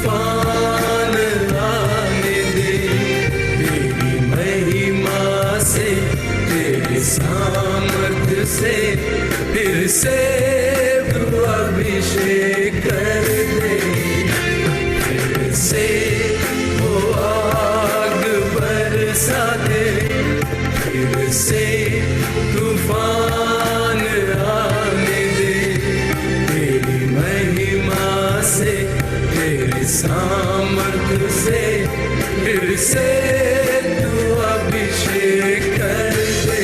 तूफान आने दे, तेरी महिमा से, तेरे सामर्थ्य से फिर से तू अभिषेक कर दे, फिर से वो आग बरसा दे, फिर से तूफान आने दे, तेरी महिमा से, तेरे सामर्थ्य से फिर से तू अभिषेक कर दे।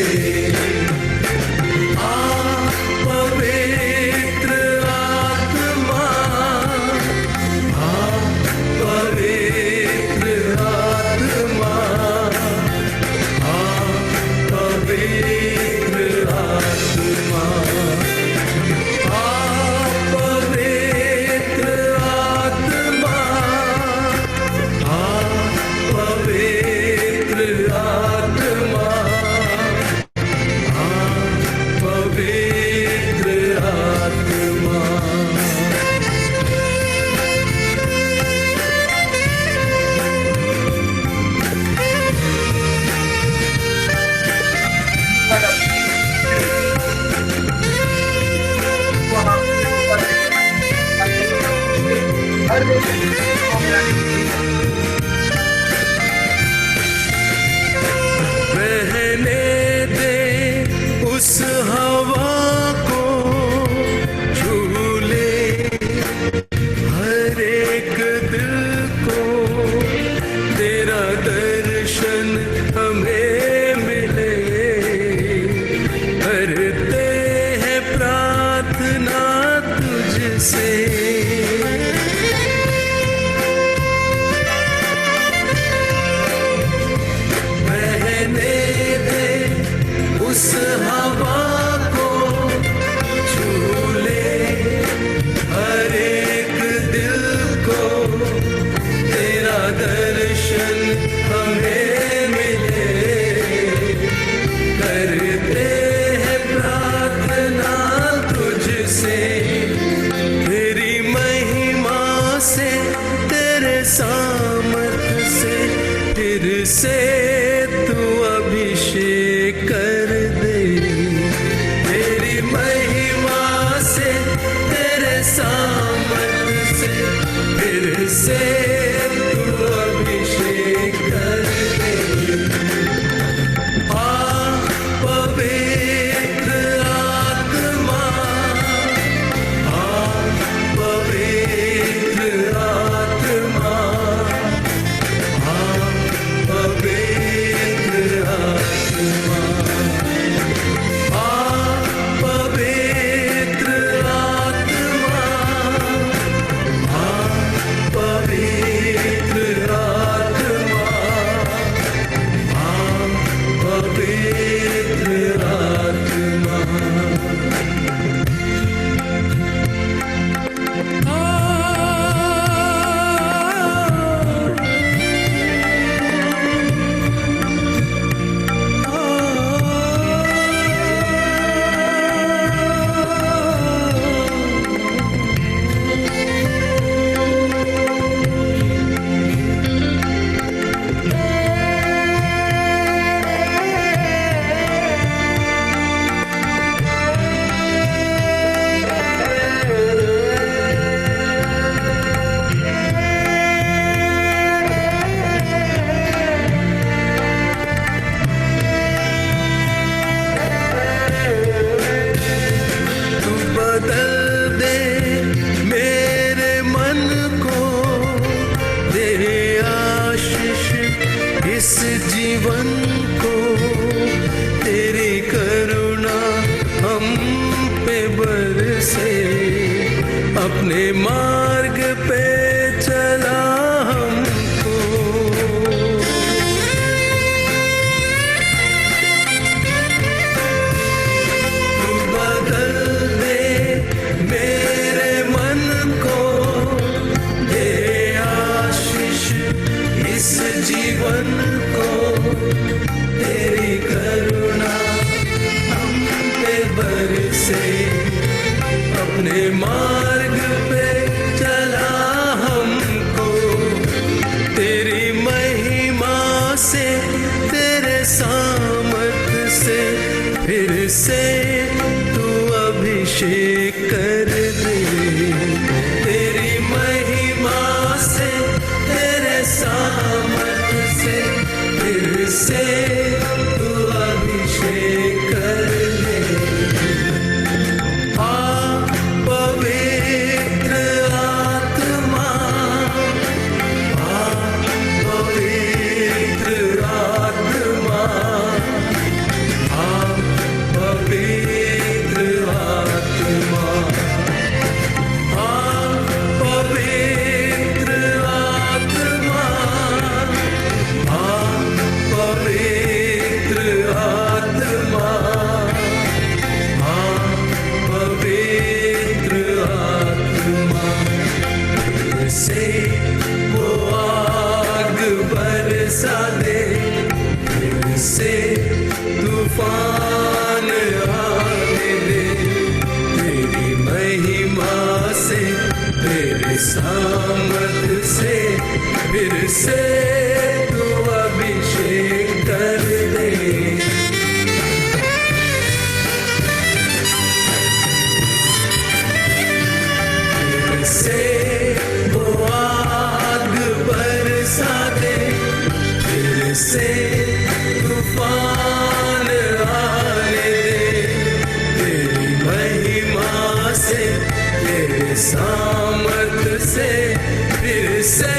आ पवित्र आत्मा, आ पवित्र आत्मा, आ पवित्र आत्मा, आ पवित्र आत्मा, आ पवित्र आत्मा, आ पवित्र आत्मा। बहने दे उस हवा को, झूले हर एक दिल को, तेरा दर्शन हमें मिले, करते हैं प्रार्थना तुझसे। उस हवा को, झूले हर एक दिल को, तेरा दर्शन हमें मिले, करते हैं प्रार्थना तुझसे, तेरी महिमा से, तेरे सामर्थ्य से फिर से तू अभिषेक कर दे, तेरी महिमा से, तेरे सामर्थ्य से फिर से तू अभिषेक कर दे। आ पवित्र आत्मा, आ पवित्र आत्मा, आ पवित्र आत्मा, आ पवित्र आत्मा, आ पवित्र आत्मा, आ पवित्र आत्मा। इस जीवन को, तेरी करुणा हम पे बरसे, अपने मार्ग पे चला हमको, तू बदल दे मेरे मन को, दे आशीष इस जीवन को, तेरी करुणा हम पे बरसे, अपने मार्ग पे चला हमको, सामर्थ से फिर से तू अभिषेक कर दे। फिर से वो आग बरसा दे, फिर से तूफान आने दे। तेरी महिमा से, तेरे सामर्थ से फिर से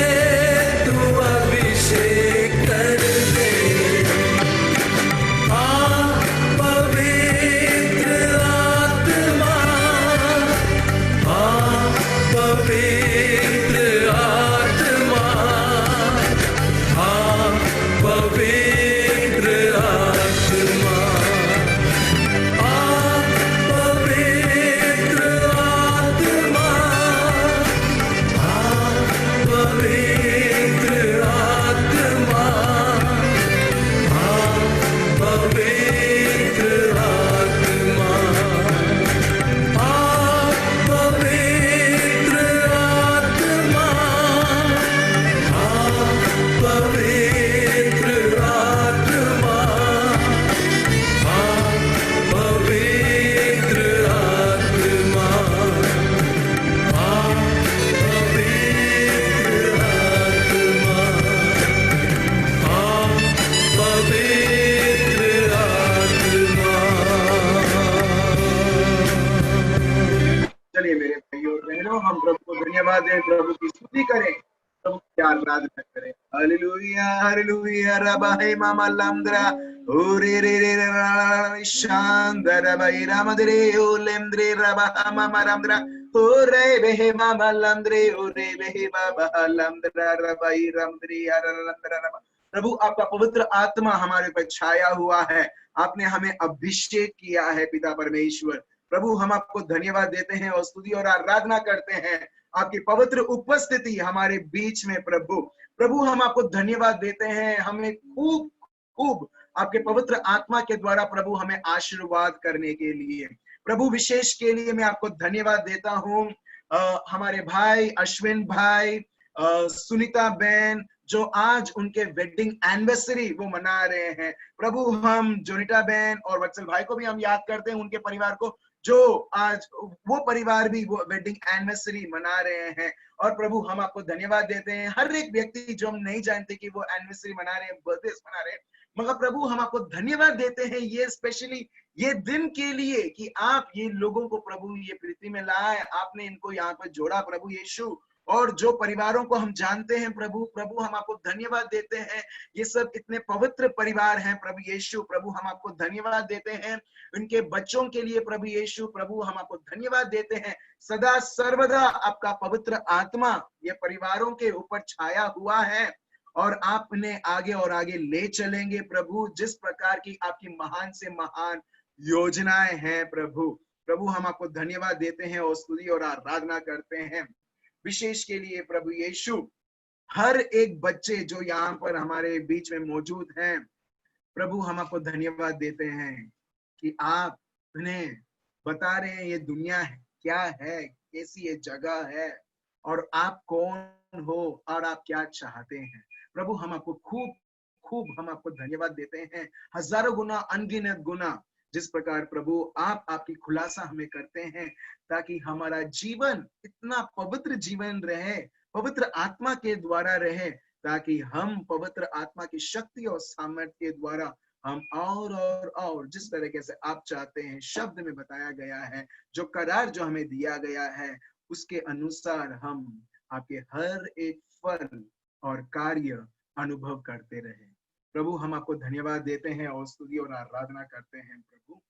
तू अभिषेक कर दे। आ पवित्र आत्मा, आ पवित्र आत्मा, आ पवित्र आत्मा, आ पवित्र आत्मा, आ पवित्र आत्मा, आ पवित्र आत्मा, आ पवित्र आत्मा, आ पवित्र आत्मा, आ पवित्र आत्मा, आ पवित्र आत्मा, आ पवित्र आत्मा। चलिए मेरे भाइयों और बहनों, हम प्रभु को धन्यवाद दें, प्रभु की स्तुति करें, प्रभु की आराधना करें। हालेलुया हालेलुया रबाहे मामा लामद्रा ओरे रे रे रे शांदर बाई रामद्रे ओलेंद्रे रबा मामा रामद्रा ओरे बेहे मामा लामद्रे ओरे बेहे बाबा लामद्रा रबाई रामद्रे आरलंद्रा रबा। प्रभु आपका पवित्र आत्मा हमारे पर छाया हुआ है, आपने हमें अभिषेक किया है पिता परमेश्वर। प्रभु हम आपको धन्यवाद देते हैं और स्तुति और आराधना करते हैं आपकी पवित्र उपस्थिति हमारे बीच में। प्रभु प्रभु हम आपको धन्यवाद देते हैं, हमें खूब खूब आपके पवित्र आत्मा के द्वारा प्रभु हमें आशीर्वाद करने के लिए। प्रभु विशेष के लिए मैं आपको धन्यवाद देता हूँ हमारे भाई अश्विन भाई, सुनीता बहन, जो आज उनके वेडिंग एनिवर्सरी वो मना रहे हैं। प्रभु हम जोनिता बहन और वत्सल भाई को भी हम याद करते हैं, उनके परिवार को, जो आज वो परिवार भी वो वेडिंग एनिवर्सरी मना रहे हैं। और प्रभु हम आपको धन्यवाद देते हैं हर एक व्यक्ति जो हम नहीं जानते कि वो एनिवर्सरी मना रहे हैं, बर्थडे मना रहे हैं, मगर प्रभु हम आपको धन्यवाद देते हैं ये स्पेशली ये दिन के लिए कि आप ये लोगों को प्रभु ये पृथ्वी में लाए, आपने इनको यहाँ पर जोड़ा प्रभु यीशु। और जो परिवारों को हम जानते हैं प्रभु प्रभु हम आपको धन्यवाद देते हैं, ये सब इतने पवित्र परिवार हैं प्रभु यीशु। प्रभु हम आपको धन्यवाद देते हैं उनके बच्चों के लिए प्रभु यीशु। प्रभु हम आपको धन्यवाद देते हैं, सदा सर्वदा आपका पवित्र आत्मा ये परिवारों के ऊपर छाया हुआ है और आप इन्हें आगे और आगे ले चलेंगे प्रभु, जिस प्रकार की आपकी महान से महान योजनाएं हैं प्रभु। प्रभु हम आपको धन्यवाद देते हैं और स्तुति और आराधना करते हैं विशेष के लिए प्रभु यीशु। हर एक बच्चे जो यहाँ पर हमारे बीच में मौजूद हैं प्रभु हम आपको धन्यवाद देते हैं कि आप उन्हें बता रहे हैं ये दुनिया है क्या है, कैसी ये जगह है और आप कौन हो और आप क्या चाहते हैं। प्रभु हम आपको खूब खूब हम आपको धन्यवाद देते हैं, हजारों गुना अनगिनत गुना, जिस प्रकार प्रभु आप आपकी खुलासा हमें करते हैं ताकि हमारा जीवन इतना पवित्र जीवन रहे, पवित्र आत्मा के द्वारा रहे, ताकि हम पवित्र आत्मा की शक्ति और सामर्थ्य के द्वारा हम और जिस तरीके से आप चाहते हैं शब्द में बताया गया है, जो करार जो हमें दिया गया है उसके अनुसार हम आपके हर एक फल और कार्य अनुभव करते रहे। प्रभु हम आपको धन्यवाद देते हैं और स्तुति और आराधना करते हैं प्रभु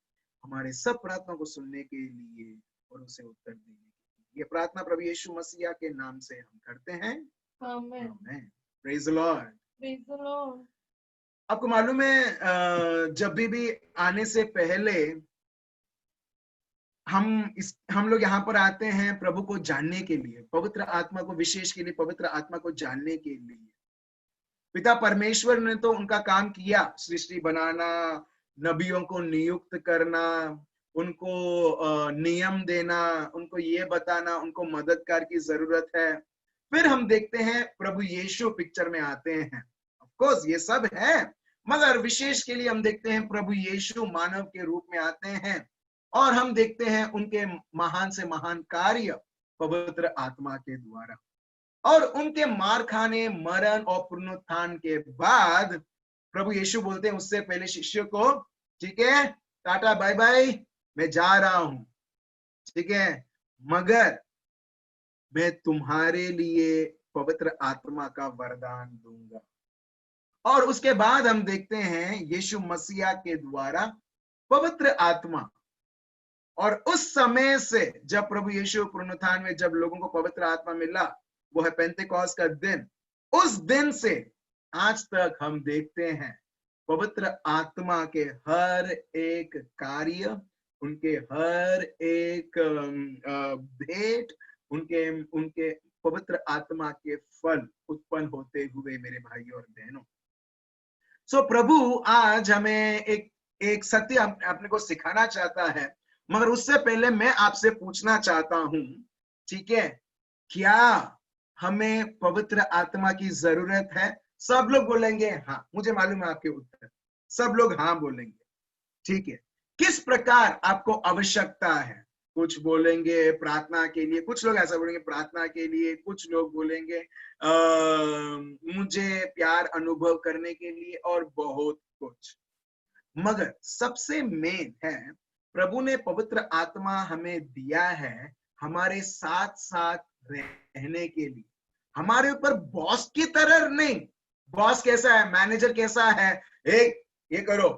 हमारे सब प्रार्थना को सुनने के लिए और उसे उत्तर देने के लिए। ये प्रार्थना प्रभु यीशु मसीह के नाम से हम करते हैं, आमीन। Praise the Lord, praise the Lord. आपको मालूम है जब भी आने से पहले हम लोग यहाँ पर आते हैं प्रभु को जानने के लिए, पवित्र आत्मा को, विशेष के लिए पवित्र आत्मा को जानने के लिए। पिता परमेश्वर ने तो उनका काम किया, सृष्टि बनाना, नबियों को नियुक्त करना, उनको नियम देना, उनको ये बताना उनको मददगार की जरूरत है। फिर हम देखते हैं प्रभु यीशु पिक्चर में आते हैं। ऑफ कोर्स ये सब है, मगर विशेष के लिए हम देखते हैं प्रभु यीशु मानव के रूप में आते हैं और हम देखते हैं उनके महान से महान कार्य पवित्र आत्मा के द्वारा। और उनके मार खाने, मरण और पुनरुत्थान के बाद प्रभु यीशु बोलते हैं उससे पहले शिष्यों को, ठीक है टाटा बाय बाय, मैं जा रहा हूं, ठीक है, मगर मैं तुम्हारे लिए पवित्र आत्मा का वरदान दूंगा। और उसके बाद हम देखते हैं यीशु मसीहा के द्वारा पवित्र आत्मा, और उस समय से जब प्रभु यीशु पुनरुत्थान में जब लोगों को पवित्र आत्मा मिला, वो है पेंतेकोस्त का दिन, उस दिन से आज तक हम देखते हैं पवित्र आत्मा के हर एक कार्य, उनके हर एक भेंट, उनके उनके पवित्र आत्मा के फल उत्पन्न होते हुए मेरे भाइयों और बहनों। सो प्रभु आज हमें एक सत्य अपने को सिखाना चाहता है, मगर उससे पहले मैं आपसे पूछना चाहता हूं, ठीक है, क्या हमें पवित्र आत्मा की जरूरत है? सब लोग बोलेंगे हाँ, मुझे मालूम है आपके उत्तर, सब लोग हाँ बोलेंगे, ठीक है। किस प्रकार आपको आवश्यकता है? कुछ बोलेंगे प्रार्थना के लिए, कुछ लोग ऐसा बोलेंगे प्रार्थना के लिए, कुछ लोग बोलेंगे मुझे प्यार अनुभव करने के लिए, और बहुत कुछ। मगर सबसे मेन है, प्रभु ने पवित्र आत्मा हमें दिया है हमारे साथ साथ रहने के लिए, हमारे ऊपर बॉस की तरह नहीं। बॉस कैसा है, मैनेजर कैसा है, एक ये करो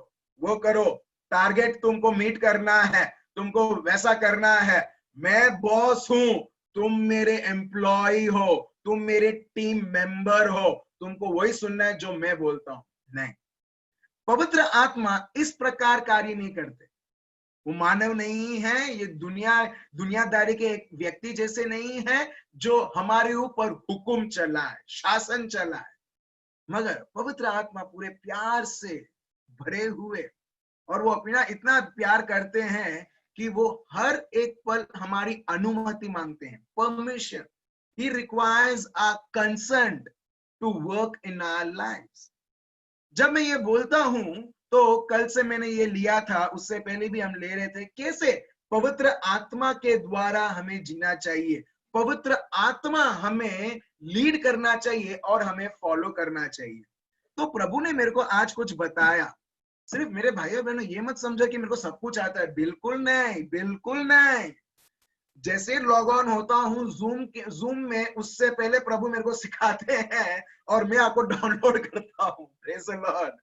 वो करो, टारगेट तुमको मीट करना है, तुमको वैसा करना है, मैं बॉस हूं, तुम मेरे एम्प्लॉय हो, तुम मेरे टीम मेंबर हो, तुमको वही सुनना है जो मैं बोलता हूं। नहीं, पवित्र आत्मा इस प्रकार कार्य नहीं करते। वो मानव नहीं है, ये दुनियादारी के एक व्यक्ति जैसे नहीं है जो हमारे ऊपर हुक्म चला है, शासन चला है, मगर पवित्र आत्मा पूरे प्यार से भरे हुए, और वो अपना इतना प्यार करते हैं कि वो हर एक पल हमारी अनुमति मांगते हैं, permission. He requires our consent to work in our lives. जब मैं ये बोलता हूं तो कल से मैंने ये लिया था, उससे पहले भी हम ले रहे थे, कैसे पवित्र आत्मा के द्वारा हमें जीना चाहिए, पवित्र आत्मा हमें लीड करना चाहिए और हमें फॉलो करना चाहिए। तो प्रभु ने मेरे को आज कुछ बताया। सिर्फ मेरे भाइयों बहनों ये मत समझो कि मेरे को सब कुछ आता है, बिल्कुल नहीं, बिल्कुल नहीं। जैसे लॉग ऑन होता हूँ जूम में, उससे पहले प्रभु मेरे को सिखाते हैं और मैं आपको डाउनलोड करता हूँ। Praise the Lord.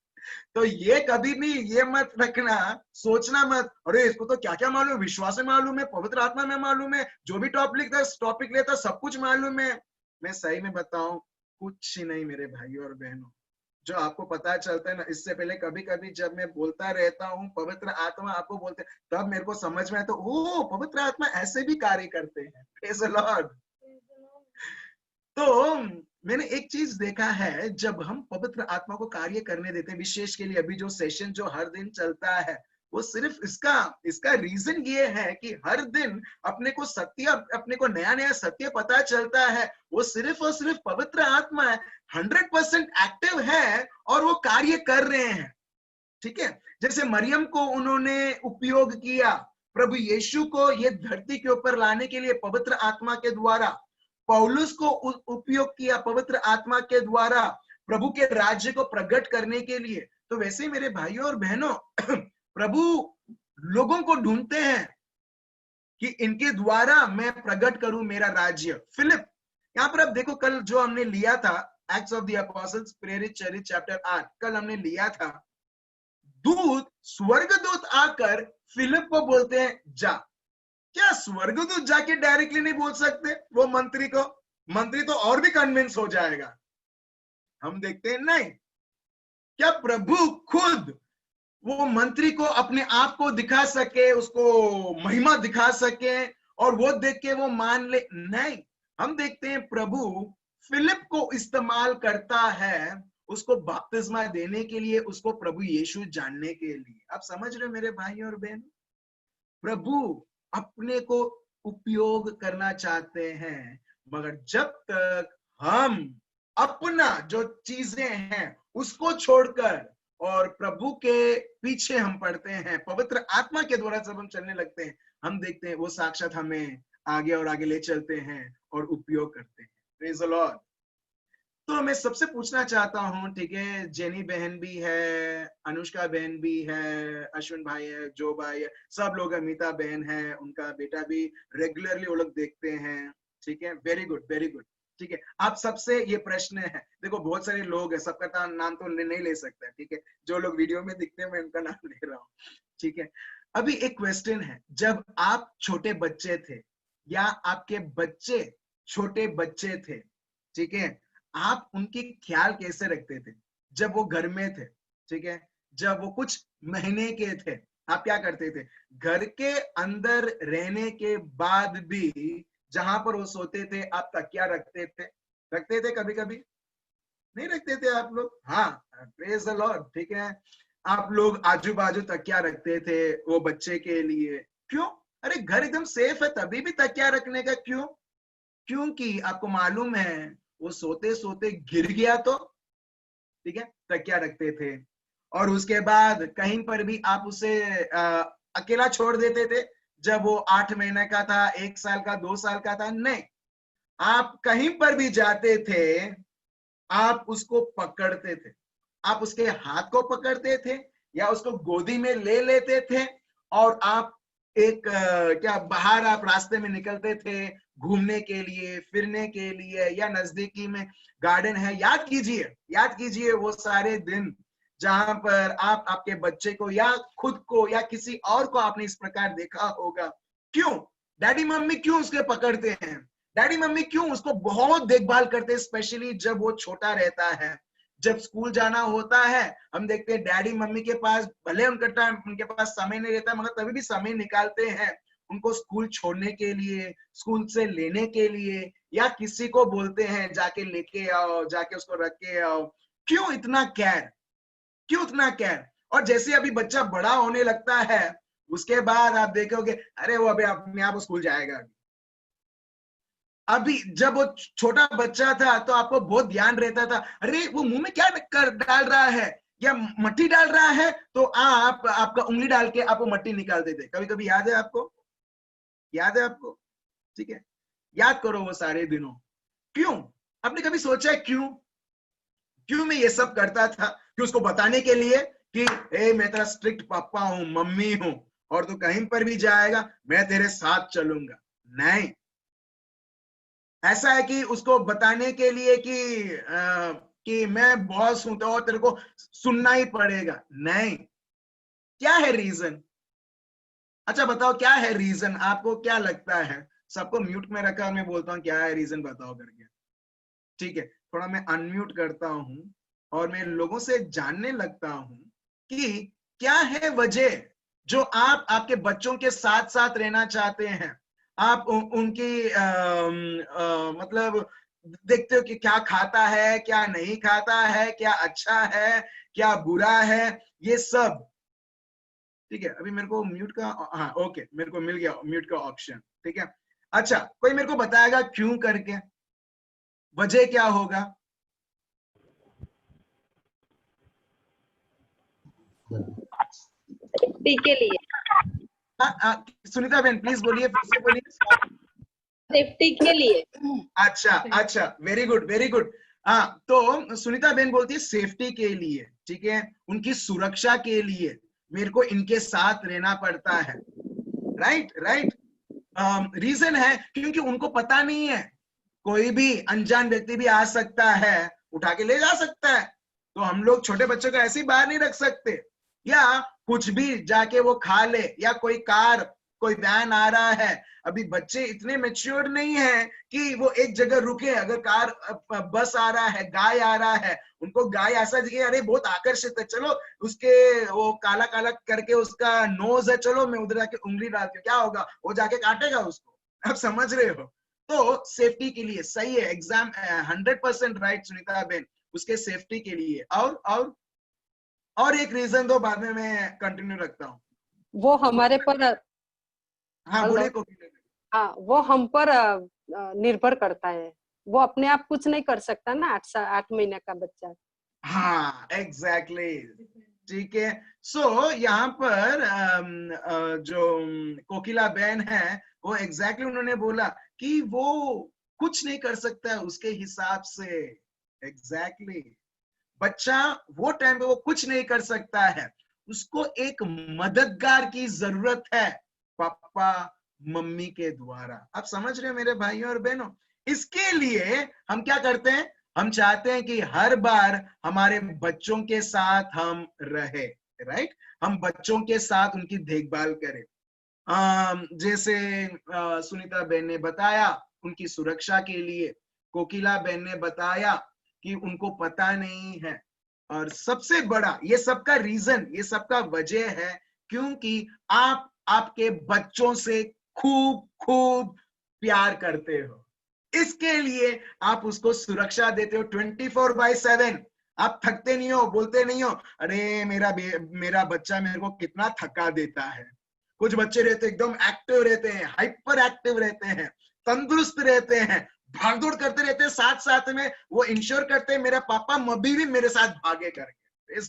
तो ये कभी भी ये मत रखना, सोचना मत अरे इसको तो क्या क्या मालूम, विश्वास में मालूम है, पवित्र आत्मा में मालूम है, जो भी टॉपिक लेता सब कुछ मालूम है। मैं सही में बताऊं, कुछ ही नहीं मेरे भाइयों और बहनों। जो आपको पता चलता है ना, इससे पहले कभी कभी जब मैं बोलता रहता हूँ पवित्र आत्मा आपको बोलते हैं, तब मेरे को समझ में आता है, ओ पवित्र आत्मा ऐसे भी कार्य करते हैं। Praise the Lord. तो मैंने एक चीज देखा है, जब हम पवित्र आत्मा को कार्य करने देते हैं, विशेष के लिए अभी जो सेशन जो हर दिन चलता है, वो सिर्फ इसका रीजन ये है कि हर दिन अपने को नया नया सत्य पता चलता है। वो सिर्फ और सिर्फ पवित्र आत्मा है, 100% एक्टिव है और वो कार्य कर रहे हैं, ठीक है। जैसे मरियम को उन्होंने उपयोग किया प्रभु यीशु को ये धरती के ऊपर लाने के लिए पवित्र आत्मा के द्वारा, पौलुस को उपयोग किया पवित्र आत्मा के द्वारा प्रभु के राज्य को प्रकट करने के लिए। तो वैसे ही मेरे भाइयों और बहनों, प्रभु लोगों को ढूंढते हैं कि इनके द्वारा मैं प्रकट करूं मेरा राज्य। फिलिप, यहाँ पर अब देखो, कल जो हमने लिया था एक्ट्स ऑफ द अपोस्टल्स प्रेरित चरित्र चैप्टर 8, कल हमने लिया था, स्वर्गदूत आकर फिलिप को बोलते हैं जा। क्या स्वर्गदूत जाके डायरेक्टली नहीं बोल सकते वो मंत्री को? मंत्री तो और भी कन्विंस हो जाएगा। हम देखते हैं नहीं, क्या प्रभु खुद वो मंत्री को अपने आप को दिखा सके, उसको महिमा दिखा सके और वो देख के वो मान ले? नहीं, हम देखते हैं प्रभु फिलिप को इस्तेमाल करता है उसको बपतिस्मा देने के लिए, उसको प्रभु यीशु जानने के लिए। आप समझ रहे हो मेरे भाई और बहन? प्रभु अपने को उपयोग करना चाहते हैं, मगर जब तक हम अपना जो चीजें हैं उसको छोड़कर और प्रभु के पीछे हम पढ़ते हैं, पवित्र आत्मा के द्वारा जब हम चलने लगते हैं, हम देखते हैं वो साक्षात हमें आगे और आगे ले चलते हैं और उपयोग करते हैं। Praise the Lord. तो मैं सबसे पूछना चाहता हूँ, ठीक है, जेनी बहन भी है, अनुष्का बहन भी है, अश्विन भाई है, जो भाई है, सब लोग, अमिता बहन है, उनका बेटा भी रेगुलरली वो लोग देखते हैं, ठीक है, वेरी गुड वेरी गुड, ठीक है। आप सबसे ये प्रश्न है, देखो बहुत सारे लोग हैं, सबका नाम तो नहीं ले सकता, ठीक है, जो लोग वीडियो में दिखते हैं मैं उनका नाम ले रहा हूँ, ठीक है। अभी एक क्वेश्चन है, जब आप छोटे बच्चे थे या आपके बच्चे छोटे बच्चे थे, ठीक है, आप उनकी ख्याल कैसे रखते थे जब वो घर में थे, ठीक है, जब वो कुछ महीने के थे, आप क्या करते थे? घर के अंदर रहने के बाद भी जहां पर वो सोते थे आप तकिया रखते थे कभी कभी? नहीं रखते थे आप लोग? हाँ, प्रेज द लॉर्ड, ठीक है। आप लोग आजू बाजू तकिया रखते थे वो बच्चे के लिए, क्यों? अरे घर एकदम सेफ है, तभी भी तकिया रखने का क्यों? क्योंकि आपको मालूम है वो सोते सोते गिर गया तो, ठीक है, तकिया रखते थे। और उसके बाद कहीं पर भी आप उसे अकेला छोड़ देते थे जब वो 8 महीने का था, 1 साल का, 2 साल का था? नहीं, आप कहीं पर भी जाते थे, आप उसको पकड़ते थे, आप उसके हाथ को पकड़ते थे या उसको गोदी में ले लेते थे और आप एक क्या बाहर आप रास्ते में निकलते थे घूमने के लिए, फिरने के लिए, या नजदीकी में गार्डन है, याद कीजिए वो सारे दिन जहां पर आप आपके बच्चे को या खुद को या किसी और को आपने इस प्रकार देखा होगा। क्यों डैडी मम्मी क्यों उसके पकड़ते हैं? डैडी मम्मी क्यों उसको बहुत देखभाल करते हैं, स्पेशली जब वो छोटा रहता है। जब स्कूल जाना होता है हम देखते हैं डैडी मम्मी के पास भले उनके पास समय नहीं रहता, मगर तभी भी समय निकालते हैं उनको स्कूल छोड़ने के लिए, स्कूल से लेने के लिए, या किसी को बोलते हैं जाके लेके आओ, जाके उसको रख के आओ। क्यों इतना केयर? क्यों इतना केयर? और जैसे अभी बच्चा बड़ा होने लगता है उसके बाद आप देखोगे अरे वो अभी अपने आप स्कूल जाएगा। अभी जब वो छोटा बच्चा था तो आपको बहुत ध्यान रहता था, अरे वो मुंह में क्या कर डाल रहा है या मट्टी डाल रहा है, तो आप आपका उंगली डाल के आप वो मट्टी निकाल देते। कभी कभी याद है आपको? याद है आपको? ठीक है, याद करो वो सारे दिनों। क्यों? आपने कभी सोचा है क्यों? क्यों मैं ये सब करता था? कि उसको बताने के लिए कि ए मैं तेरा स्ट्रिक्ट पापा हूं, मम्मी हूं, और तू कहीं पर भी जाएगा मैं तेरे साथ चलूंगा? नहीं, ऐसा है कि उसको बताने के लिए कि मैं बॉस हूं तो तेरे को सुनना ही पड़ेगा? नहीं। क्या है रीजन? अच्छा बताओ क्या है रीजन, आपको क्या लगता है? सबको म्यूट में रखा, मैं बोलता हूँ क्या है रीजन बताओ करके। ठीक है, थोड़ा मैं अनम्यूट करता हूं और मैं लोगों से जानने लगता हूं कि क्या है वजह जो आप आपके बच्चों के साथ साथ रहना चाहते हैं। आप उनकी मतलब देखते हो कि क्या खाता है, क्या नहीं खाता है, क्या अच्छा है, क्या बुरा है, ये सब। ठीक है, अभी मेरे को म्यूट का, हाँ ओके, मेरे को मिल गया म्यूट का ऑप्शन। ठीक है, अच्छा कोई मेरे को बताएगा क्यों करके, वजह क्या होगा? सेफ्टी के लिए। सुनीता बहन प्लीज बोलिए, फिर से बोलिए। सेफ्टी के लिए। अच्छा अच्छा, वेरी गुड वेरी गुड। हाँ, तो सुनीता बहन बोलती है सेफ्टी के लिए, ठीक है, उनकी सुरक्षा के लिए मेरे को इनके साथ रहना पड़ता है। Right right. रीजन है क्योंकि उनको पता नहीं है, कोई भी अनजान व्यक्ति भी आ सकता है, उठा के ले जा सकता है, तो हम लोग छोटे बच्चों को ऐसे ही बाहर नहीं रख सकते। या कुछ भी जाके वो खा ले, या कोई कार कोई वैन आ रहा है, अभी बच्चे इतने मेच्योर नहीं है कि वो एक जगह रुके। अगर कार बस आ रहा है, गाय आ रहा है, उनको गाय ऐसा दिखे अरे बहुत आकर्षित है, चलो उसके वो काला काला करके उसका नोज है, चलो मैं उधर जाके उंगली डालती हूँ, क्या होगा? वो जाके काटेगा उसको। आप समझ रहे हो? तो सेफ्टी के लिए सही है, एग्जाम 100% राइट सुनीता बेन, उसके सेफ्टी के लिए। और एक रीजन दो, बाद में मैं कंटिन्यू रखता हूँ। वो हमारे पर हाँ हेलो। बोले कोकिला। हाँ, वो हम पर निर्भर करता है। वो अपने आप कुछ नहीं कर सकता ना, 8 महीने का बच्चा। हाँ एग्जैक्टली ठीक है। सो यहाँ पर जो कोकिला बहन है वो एग्जैक्टली उन्होंने बोला कि वो कुछ नहीं कर सकता है उसके हिसाब से। एग्जैक्टली बच्चा वो टाइम पे वो कुछ नहीं कर सकता है, उसको एक मददगार की जरूरत है पापा मम्मी के द्वारा। आप समझ रहे हो मेरे भाइयों और बहनों? इसके लिए हम क्या करते हैं, हम चाहते हैं कि हर बार हमारे बच्चों के साथ हम रहे, राइट, हम बच्चों के साथ उनकी देखभाल करें। जैसे सुनीता बहन ने बताया उनकी सुरक्षा के लिए, कोकिला बहन ने बताया कि उनको पता नहीं है, और सबसे बड़ा ये सबका रीजन, ये सबका वजह है क्योंकि आप आपके बच्चों से खूब खूब प्यार करते हो। इसके लिए आप उसको सुरक्षा देते हो 24/7। आप थकते नहीं हो, बोलते नहीं हो अरे मेरा बच्चा मेरे को कितना थका देता है। कुछ बच्चे रहते हैं एकदम एक्टिव रहते हैं, हाइपर एक्टिव रहते हैं, तंदुरुस्त रहते हैं, भागदौड़ करते रहते हैं, साथ साथ में वो इंश्योर करते हैं मेरा पापा मम्मी भी मेरे साथ भागे करके।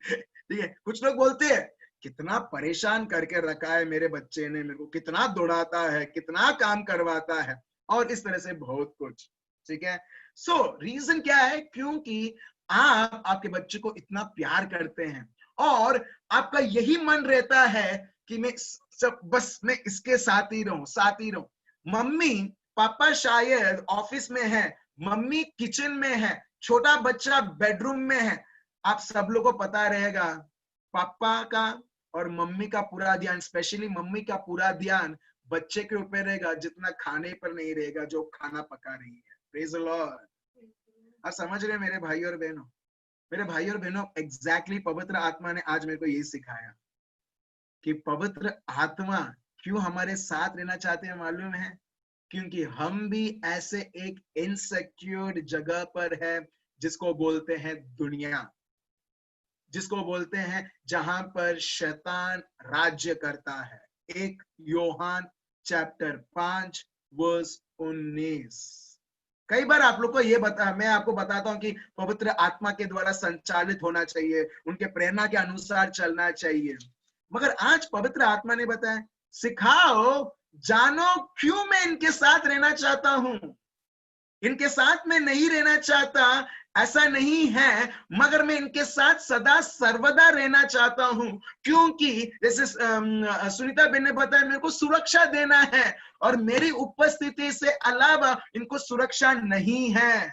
ठीक है, कुछ लोग बोलते हैं कितना परेशान करके रखा है मेरे बच्चे ने, मेरे को कितना दौड़ाता है, कितना काम करवाता है, और इस तरह से बहुत कुछ। ठीक है, सो रीजन क्या है, क्योंकि आप आपके बच्चे को इतना प्यार करते हैं और आपका यही मन रहता है कि मैं सब बस मैं इसके साथ ही रहूं, साथ ही रहूं। मम्मी पापा शायद ऑफिस में है, मम्मी किचन में है, छोटा बच्चा बेडरूम में है, आप सब लोगों को पता रहेगा पापा का और मम्मी का पूरा ध्यान, स्पेशली मम्मी का पूरा ध्यान बच्चे के ऊपर रहेगा, जितना खाने पर नहीं रहेगा जो खाना पका रही है। Praise the Lord. आप समझ रहे हैं मेरे भाई और बहनों? मेरे भाई और बहनों, एग्जैक्टली पवित्र आत्मा ने आज मेरे को यही सिखाया कि पवित्र आत्मा क्यों हमारे साथ रहना चाहते हैं मालूम है? क्योंकि हम भी ऐसे एक इनसिक्योर जगह पर है जिसको बोलते हैं दुनिया, जिसको बोलते हैं जहां पर शैतान राज्य करता है। 1 यूहन्ना चैप्टर 5 वर्स 19। कई बार आप लोग को मैं आपको बताता हूं कि पवित्र आत्मा के द्वारा संचालित होना चाहिए, उनके प्रेरणा के अनुसार चलना चाहिए, मगर आज पवित्र आत्मा ने बताया सिखाओ, जानो क्यों मैं इनके साथ रहना चाहता हूं। इनके साथ मैं नहीं रहना चाहता ऐसा नहीं है, मगर मैं इनके साथ सदा सर्वदा रहना चाहता हूं, क्योंकि जैसे सुनीता बहन ने बताया मेरे को सुरक्षा देना है और मेरी उपस्थिति से अलावा इनको सुरक्षा नहीं है।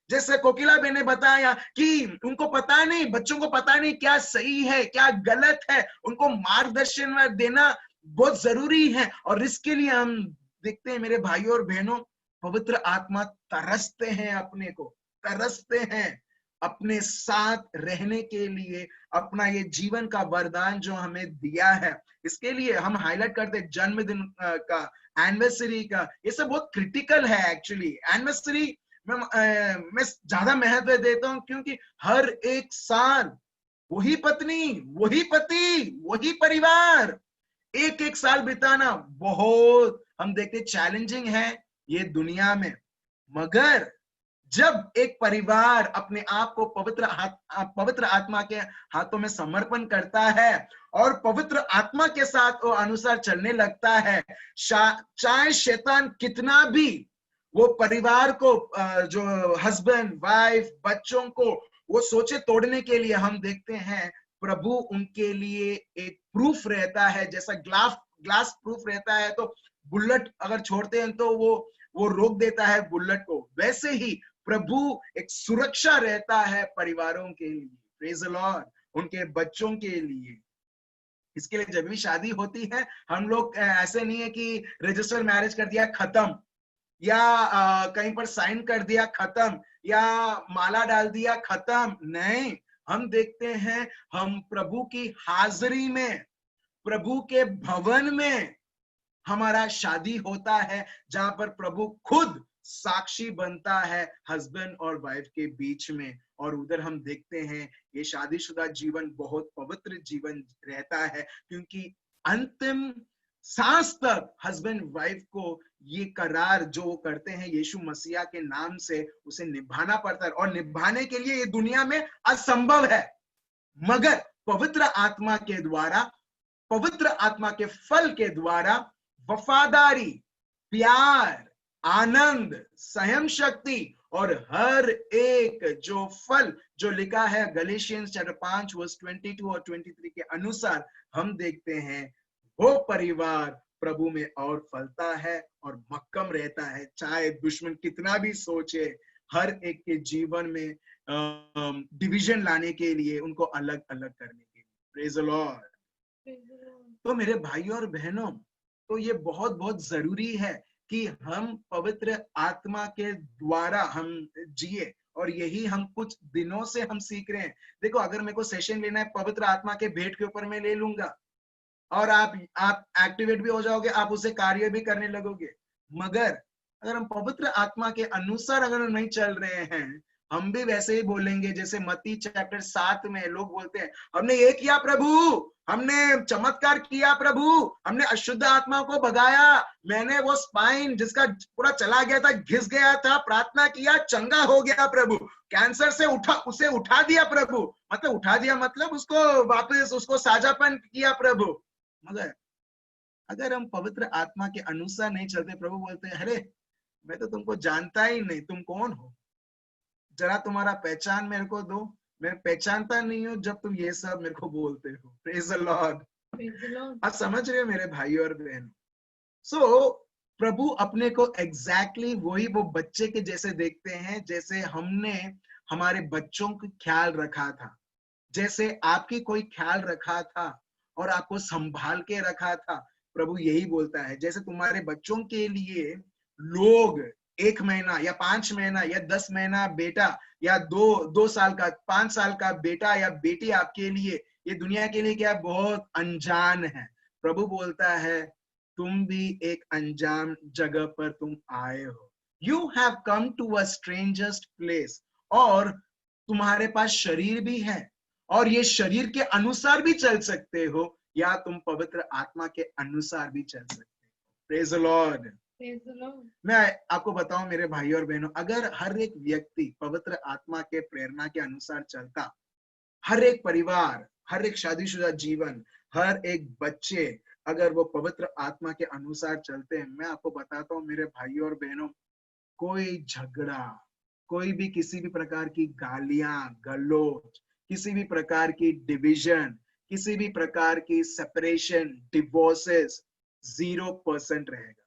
जैसे कोकिला बहन ने बताया कि उनको पता नहीं, बच्चों को पता नहीं क्या सही है क्या गलत है, उनको मार्गदर्शन देना बहुत जरूरी है, और इसके लिए हम देखते हैं मेरे भाइयों और बहनों, पवित्र आत्मा तरसते हैं, अपने को तरसते हैं अपने साथ रहने के लिए, अपना ये जीवन का वरदान जो हमें दिया है। इसके लिए हम हाईलाइट करते हैं जन्मदिन का, एनिवर्सरी का, ये सब बहुत क्रिटिकल है एक्चुअली। एनिवर्सरी मैं ज्यादा महत्व देता हूं क्योंकि हर एक साल वही पत्नी, वही पति, वही परिवार एक एक साल बिताना बहुत हम देखते चैलेंजिंग है ये दुनिया में। मगर जब एक परिवार अपने आप को पवित्र आत्मा के हाथों में समर्पण करता है और पवित्र आत्मा के साथ वो अनुसार चलने लगता है, चाहे शैतान कितना भी वो परिवार को, जो हस्बैंड वाइफ बच्चों को वो सोचे तोड़ने के लिए, हम देखते हैं प्रभु उनके लिए एक प्रूफ रहता है, जैसा ग्लास प्रूफ रहता है तो बुलेट अगर छोड़ते हैं तो वो रोक देता है बुलेट को, वैसे ही प्रभु एक सुरक्षा रहता है परिवारों के लिए। प्रेज द लॉर्ड, उनके बच्चों के लिए। इसके लिए जब भी शादी होती है हम लोग ऐसे नहीं है कि रजिस्टर मैरिज कर दिया खत्म, या कहीं पर साइन कर दिया खत्म, या माला डाल दिया खत्म, नहीं। हम देखते हैं हम प्रभु की हाजिरी में, प्रभु के भवन में हमारा शादी होता है, जहां पर प्रभु खुद साक्षी बनता है हस्बैंड और वाइफ के बीच में, और उधर हम देखते हैं ये शादीशुदा जीवन बहुत पवित्र जीवन रहता है, क्योंकि अंतिम सांस तक हस्बैंड वाइफ को ये करार जो वो करते हैं यीशु मसीहा के नाम से, उसे निभाना पड़ता है, और निभाने के लिए ये दुनिया में असंभव है। मगर पवित्र आत्मा के द्वारा, पवित्र आत्मा के फल के द्वारा वफादारी, प्यार, आनंद, सहन शक्ति और हर एक जो फल जो लिखा है गलेशियंस चैप्टर 5 वर्स 22 और 23 के अनुसार, हम देखते हैं वो परिवार प्रभु में और फलता है और मक्कम रहता है, चाहे दुश्मन कितना भी सोचे, हर एक के जीवन में डिवीजन लाने के लिए, उनको अलग अलग करने के लिए। Praise the Lord. तो मेरे भाइयों और बहनों, तो ये बहुत बहुत जरूरी है कि हम पवित्र आत्मा के द्वारा हम जिए, और यही हम कुछ दिनों से हम सीख रहे हैं। देखो, अगर मेरे को सेशन लेना है पवित्र आत्मा के भेंट के ऊपर, मैं ले लूंगा और आप एक्टिवेट भी हो जाओगे, आप उसे कार्य भी करने लगोगे। मगर अगर हम पवित्र आत्मा के अनुसार अगर नहीं चल रहे हैं, हम भी वैसे ही बोलेंगे जैसे मत्ती चैप्टर 7 में लोग बोलते हैं, हमने ये किया प्रभु, हमने चमत्कार किया प्रभु, हमने अशुद्ध आत्मा को भगाया, मैंने वो स्पाइन जिसका पूरा चला गया था, घिस गया था, प्रार्थना किया, चंगा हो गया प्रभु, कैंसर से उसे उठा दिया प्रभु, मतलब उठा दिया मतलब उसको वापस उसको साझापन किया प्रभु। मगर अगर हम पवित्र आत्मा के अनुसार नहीं चलते, प्रभु बोलते हैं, अरे मैं तो तुमको जानता ही नहीं, तुम कौन हो, जरा तुम्हारा पहचान मेरे को दो, मैं पहचानता नहीं हूँ जब तुम ये सब मेरे को बोलते हो। Praise the Lord. आप समझ रहे हो मेरे भाई और बहन। सो प्रभु अपने को एग्जैक्टली वही वो बच्चे के जैसे देखते हैं, जैसे हमने हमारे बच्चों का ख्याल रखा था, जैसे आपकी कोई ख्याल रखा था और आपको संभाल के रखा था। प्रभु यही बोलता है, जैसे तुम्हारे बच्चों के लिए लोग 1 महीना या 5 महीना या 10 महीना बेटा या 2 साल का 5 साल का बेटा या बेटी आपके लिए, ये दुनिया के लिए क्या बहुत अनजान है। प्रभु बोलता है तुम भी एक अनजान जगह पर तुम आए हो। You have come to a strangers place, और तुम्हारे पास शरीर भी है और ये शरीर के अनुसार भी चल सकते हो, या तुम पवित्र आत्मा के अनुसार भी चल सकते हो। Praise the Lord. मैं आपको बताऊं मेरे भाई और बहनों, अगर हर एक व्यक्ति पवित्र आत्मा के प्रेरणा के अनुसार चलता, हर एक परिवार, हर एक शादीशुदा जीवन, हर एक बच्चे अगर वो पवित्र आत्मा के अनुसार चलते हैं, मैं आपको बताता हूँ मेरे भाई और बहनों, कोई झगड़ा, कोई भी किसी भी प्रकार की गालियां गलोच, किसी भी प्रकार की डिवीजन, किसी भी प्रकार की सेपरेशन, डिवोर्सेस 0% रहेगा।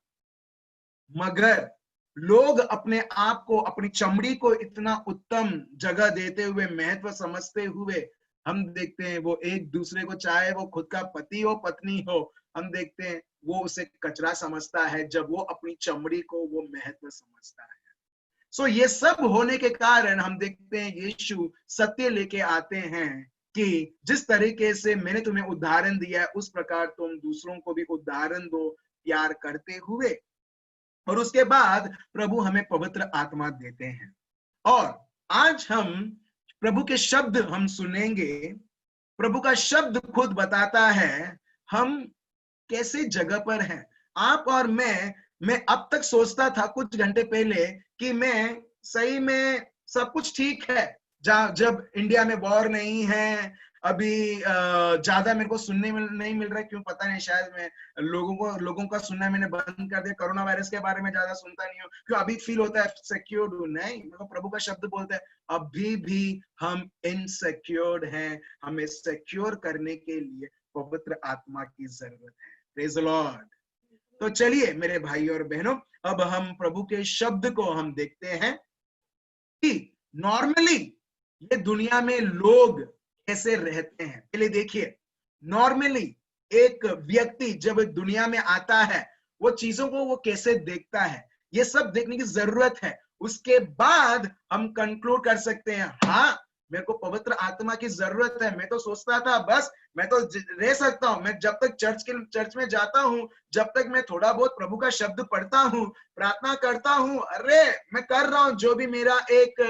मगर लोग अपने आप को, अपनी चमड़ी को इतना उत्तम जगह देते हुए, महत्व समझते हुए, हम देखते हैं वो एक दूसरे को, चाहे वो खुद का पति हो पत्नी हो, हम देखते हैं वो उसे कचरा समझता है जब वो अपनी चमड़ी को वो महत्व समझता है। सो ये सब होने के कारण हम देखते हैं यीशु सत्य लेके आते हैं कि जिस तरीके से मैंने तुम्हें उदाहरण दिया है उस प्रकार तुम दूसरों को भी उदाहरण दो, प्यार करते हुए। और उसके बाद प्रभु हमें पवित्र आत्मा देते हैं। और आज हम प्रभु के शब्द हम सुनेंगे। प्रभु का शब्द खुद बताता है हम कैसे जगह पर हैं। आप और मैं अब तक सोचता था कुछ घंटे पहले कि मैं सही में सब कुछ ठीक है, जब इंडिया में वॉर नहीं है, अभी ज्यादा मेरे को सुनने नहीं मिल रहा है, क्यों पता नहीं, शायद मैं लोगों का सुनना मैंने बंद कर दिया, कोरोना वायरस के बारे में ज्यादा सुनता नहीं हूँ, क्यों अभी फील होता है सिक्योर्ड हूँ। नहीं, मतलब प्रभु का शब्द बोलते हैं अभी भी हम इनसिक्योर्ड हैं, हमें सिक्योर करने के लिए पवित्र आत्मा की जरूरत है। Praise the Lord. तो चलिए मेरे भाई और बहनों, अब हम प्रभु के शब्द को हम देखते हैं कि नॉर्मली ये दुनिया में लोग कैसे रहते हैं। पहले देखिए, नॉर्मली एक व्यक्ति जब दुनिया में आता है वो चीजों को वो कैसे देखता है, ये सब देखने की जरूरत है। उसके बाद हम कंक्लूड कर सकते हैं, हाँ मेरे को पवित्र आत्मा की जरूरत है। मैं तो सोचता था बस मैं तो रह सकता हूं, मैं जब तक चर्च में जाता हूं, जब तक मैं थोड़ा बहुत प्रभु का शब्द पढ़ता हूं, प्रार्थना करता हूं, अरे मैं कर रहा हूं जो भी मेरा एक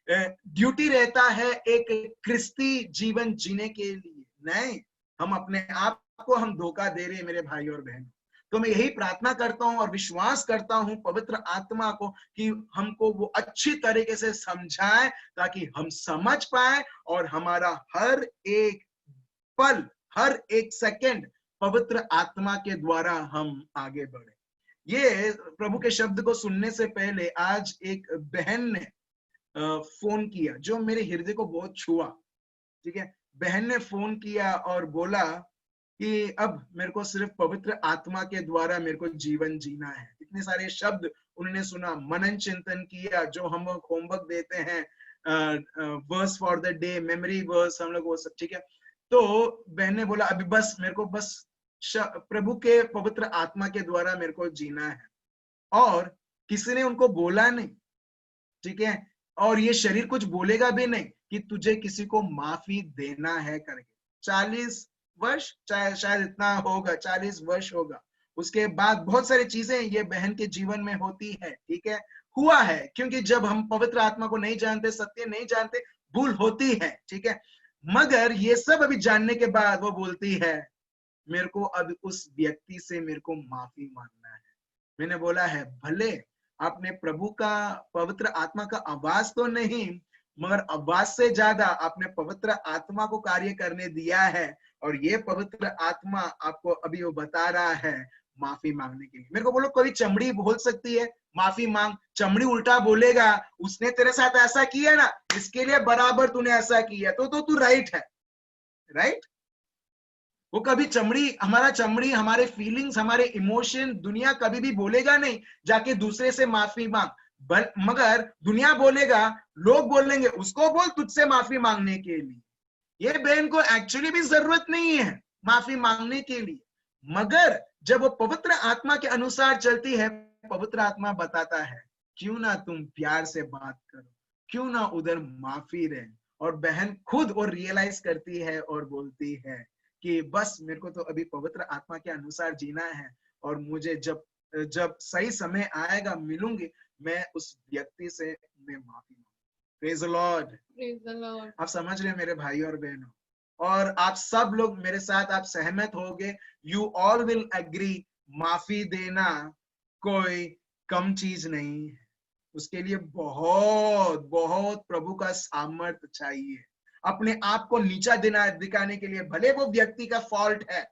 ड्यूटी रहता है एक क्रिस्ती जीवन जीने के लिए। नहीं, हम अपने आप को हम धोखा दे रहे हैं मेरे भाई और बहन। तो मैं यही प्रार्थना करता हूं और विश्वास करता हूं पवित्र आत्मा को कि हमको वो अच्छी तरीके से समझाए ताकि हम समझ पाए और हमारा हर एक पल, हर एक सेकंड पवित्र आत्मा के द्वारा हम आगे बढ़े। ये प्रभु के शब्द को सुनने से पहले आज एक बहन ने फोन किया जो मेरे हृदय को बहुत छुआ। ठीक है, बहन ने फोन किया और बोला कि अब मेरे को सिर्फ पवित्र आत्मा के द्वारा मेरे को जीवन जीना है। इतने सारे शब्द उन्होंने सुना, मनन चिंतन किया, जो हम लोग होमवर्क देते हैं, verse for the day, memory verse, हम लोग वो सब। ठीक है, तो बहन ने बोला अभी बस मेरे को बस प्रभु के पवित्र आत्मा के द्वारा मेरे को जीना है, और किसी ने उनको बोला नहीं। ठीक है, और ये शरीर कुछ बोलेगा भी नहीं कि तुझे किसी को माफी देना है करके। 40 वर्ष, शायद इतना होगा, 40 वर्ष होगा। उसके बाद बहुत सारी चीजें ये बहन के जीवन में होती है। ठीक है, हुआ है, क्योंकि जब हम पवित्र आत्मा को नहीं जानते, सत्य नहीं जानते, भूल होती है। ठीक है, मगर ये सब अभी जानने के बाद वो बोलती है मेरे को अब उस व्यक्ति से मेरे को माफी मांगना है। मैंने बोला है भले आपने प्रभु का, पवित्र आत्मा का आवाज तो नहीं, मगर आवाज से ज्यादा आपने पवित्र आत्मा को कार्य करने दिया है, और ये पवित्र आत्मा आपको अभी वो बता रहा है माफी मांगने के लिए। मेरे को बोलो कभी चमड़ी बोल सकती है माफी मांग? चमड़ी उल्टा बोलेगा उसने तेरे साथ ऐसा किया ना, इसके लिए बराबर तूने ऐसा किया, तो तू राइट है, राइट? वो कभी चमड़ी, हमारे फीलिंग्स, हमारे इमोशन, दुनिया कभी भी बोलेगा नहीं जाके दूसरे से माफी मांग। मगर दुनिया बोलेगा, लोग बोलेंगे उसको बोल तुझसे माफी मांगने के लिए। ये बहन को एक्चुअली भी जरूरत नहीं है माफी मांगने के लिए, मगर जब वो पवित्र आत्मा के अनुसार चलती है, पवित्र आत्मा बताता है क्यों ना तुम प्यार से बात करो, क्यों ना उधर माफी रहे। और बहन खुद और रियलाइज करती है और बोलती है कि बस मेरे को तो अभी पवित्र आत्मा के अनुसार जीना है, और मुझे जब सही समय आएगा मिलूंगी, मैं उस व्यक्ति से मैं माफी मांगूंगी। Praise the Lord. आप समझ रहे हैं मेरे भाई और बहनों, और आप सब लोग मेरे साथ आप सहमत होगे, यू ऑल विल एग्री, माफी देना कोई कम चीज नहीं है। उसके लिए बहुत बहुत प्रभु का सामर्थ्य चाहिए। अपने आप को नीचा दिखाने के लिए, भले वो व्यक्ति का फॉल्ट है,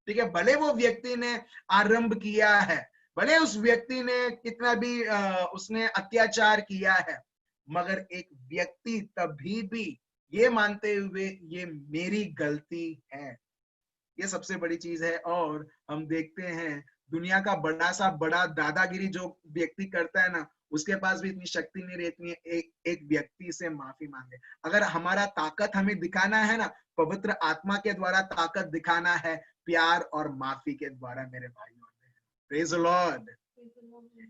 ठीक है, भले वो व्यक्ति ने आरंभ किया है, भले उस व्यक्ति ने कितना भी उसने अत्याचार किया है, मगर एक व्यक्ति तभी भी ये मानते हुए ये मेरी गलती है, ये सबसे बड़ी चीज है। और हम देखते हैं दुनिया का बड़ा दादागिरी जो व्यक्ति करता है ना, उसके पास भी इतनी शक्ति नहीं रहती है एक व्यक्ति से माफी मांगे। अगर हमारा ताकत हमें दिखाना है ना, पवित्र आत्मा के द्वारा ताकत दिखाना है, प्यार और माफी के द्वारा मेरे भाइयों। Praise the Lord.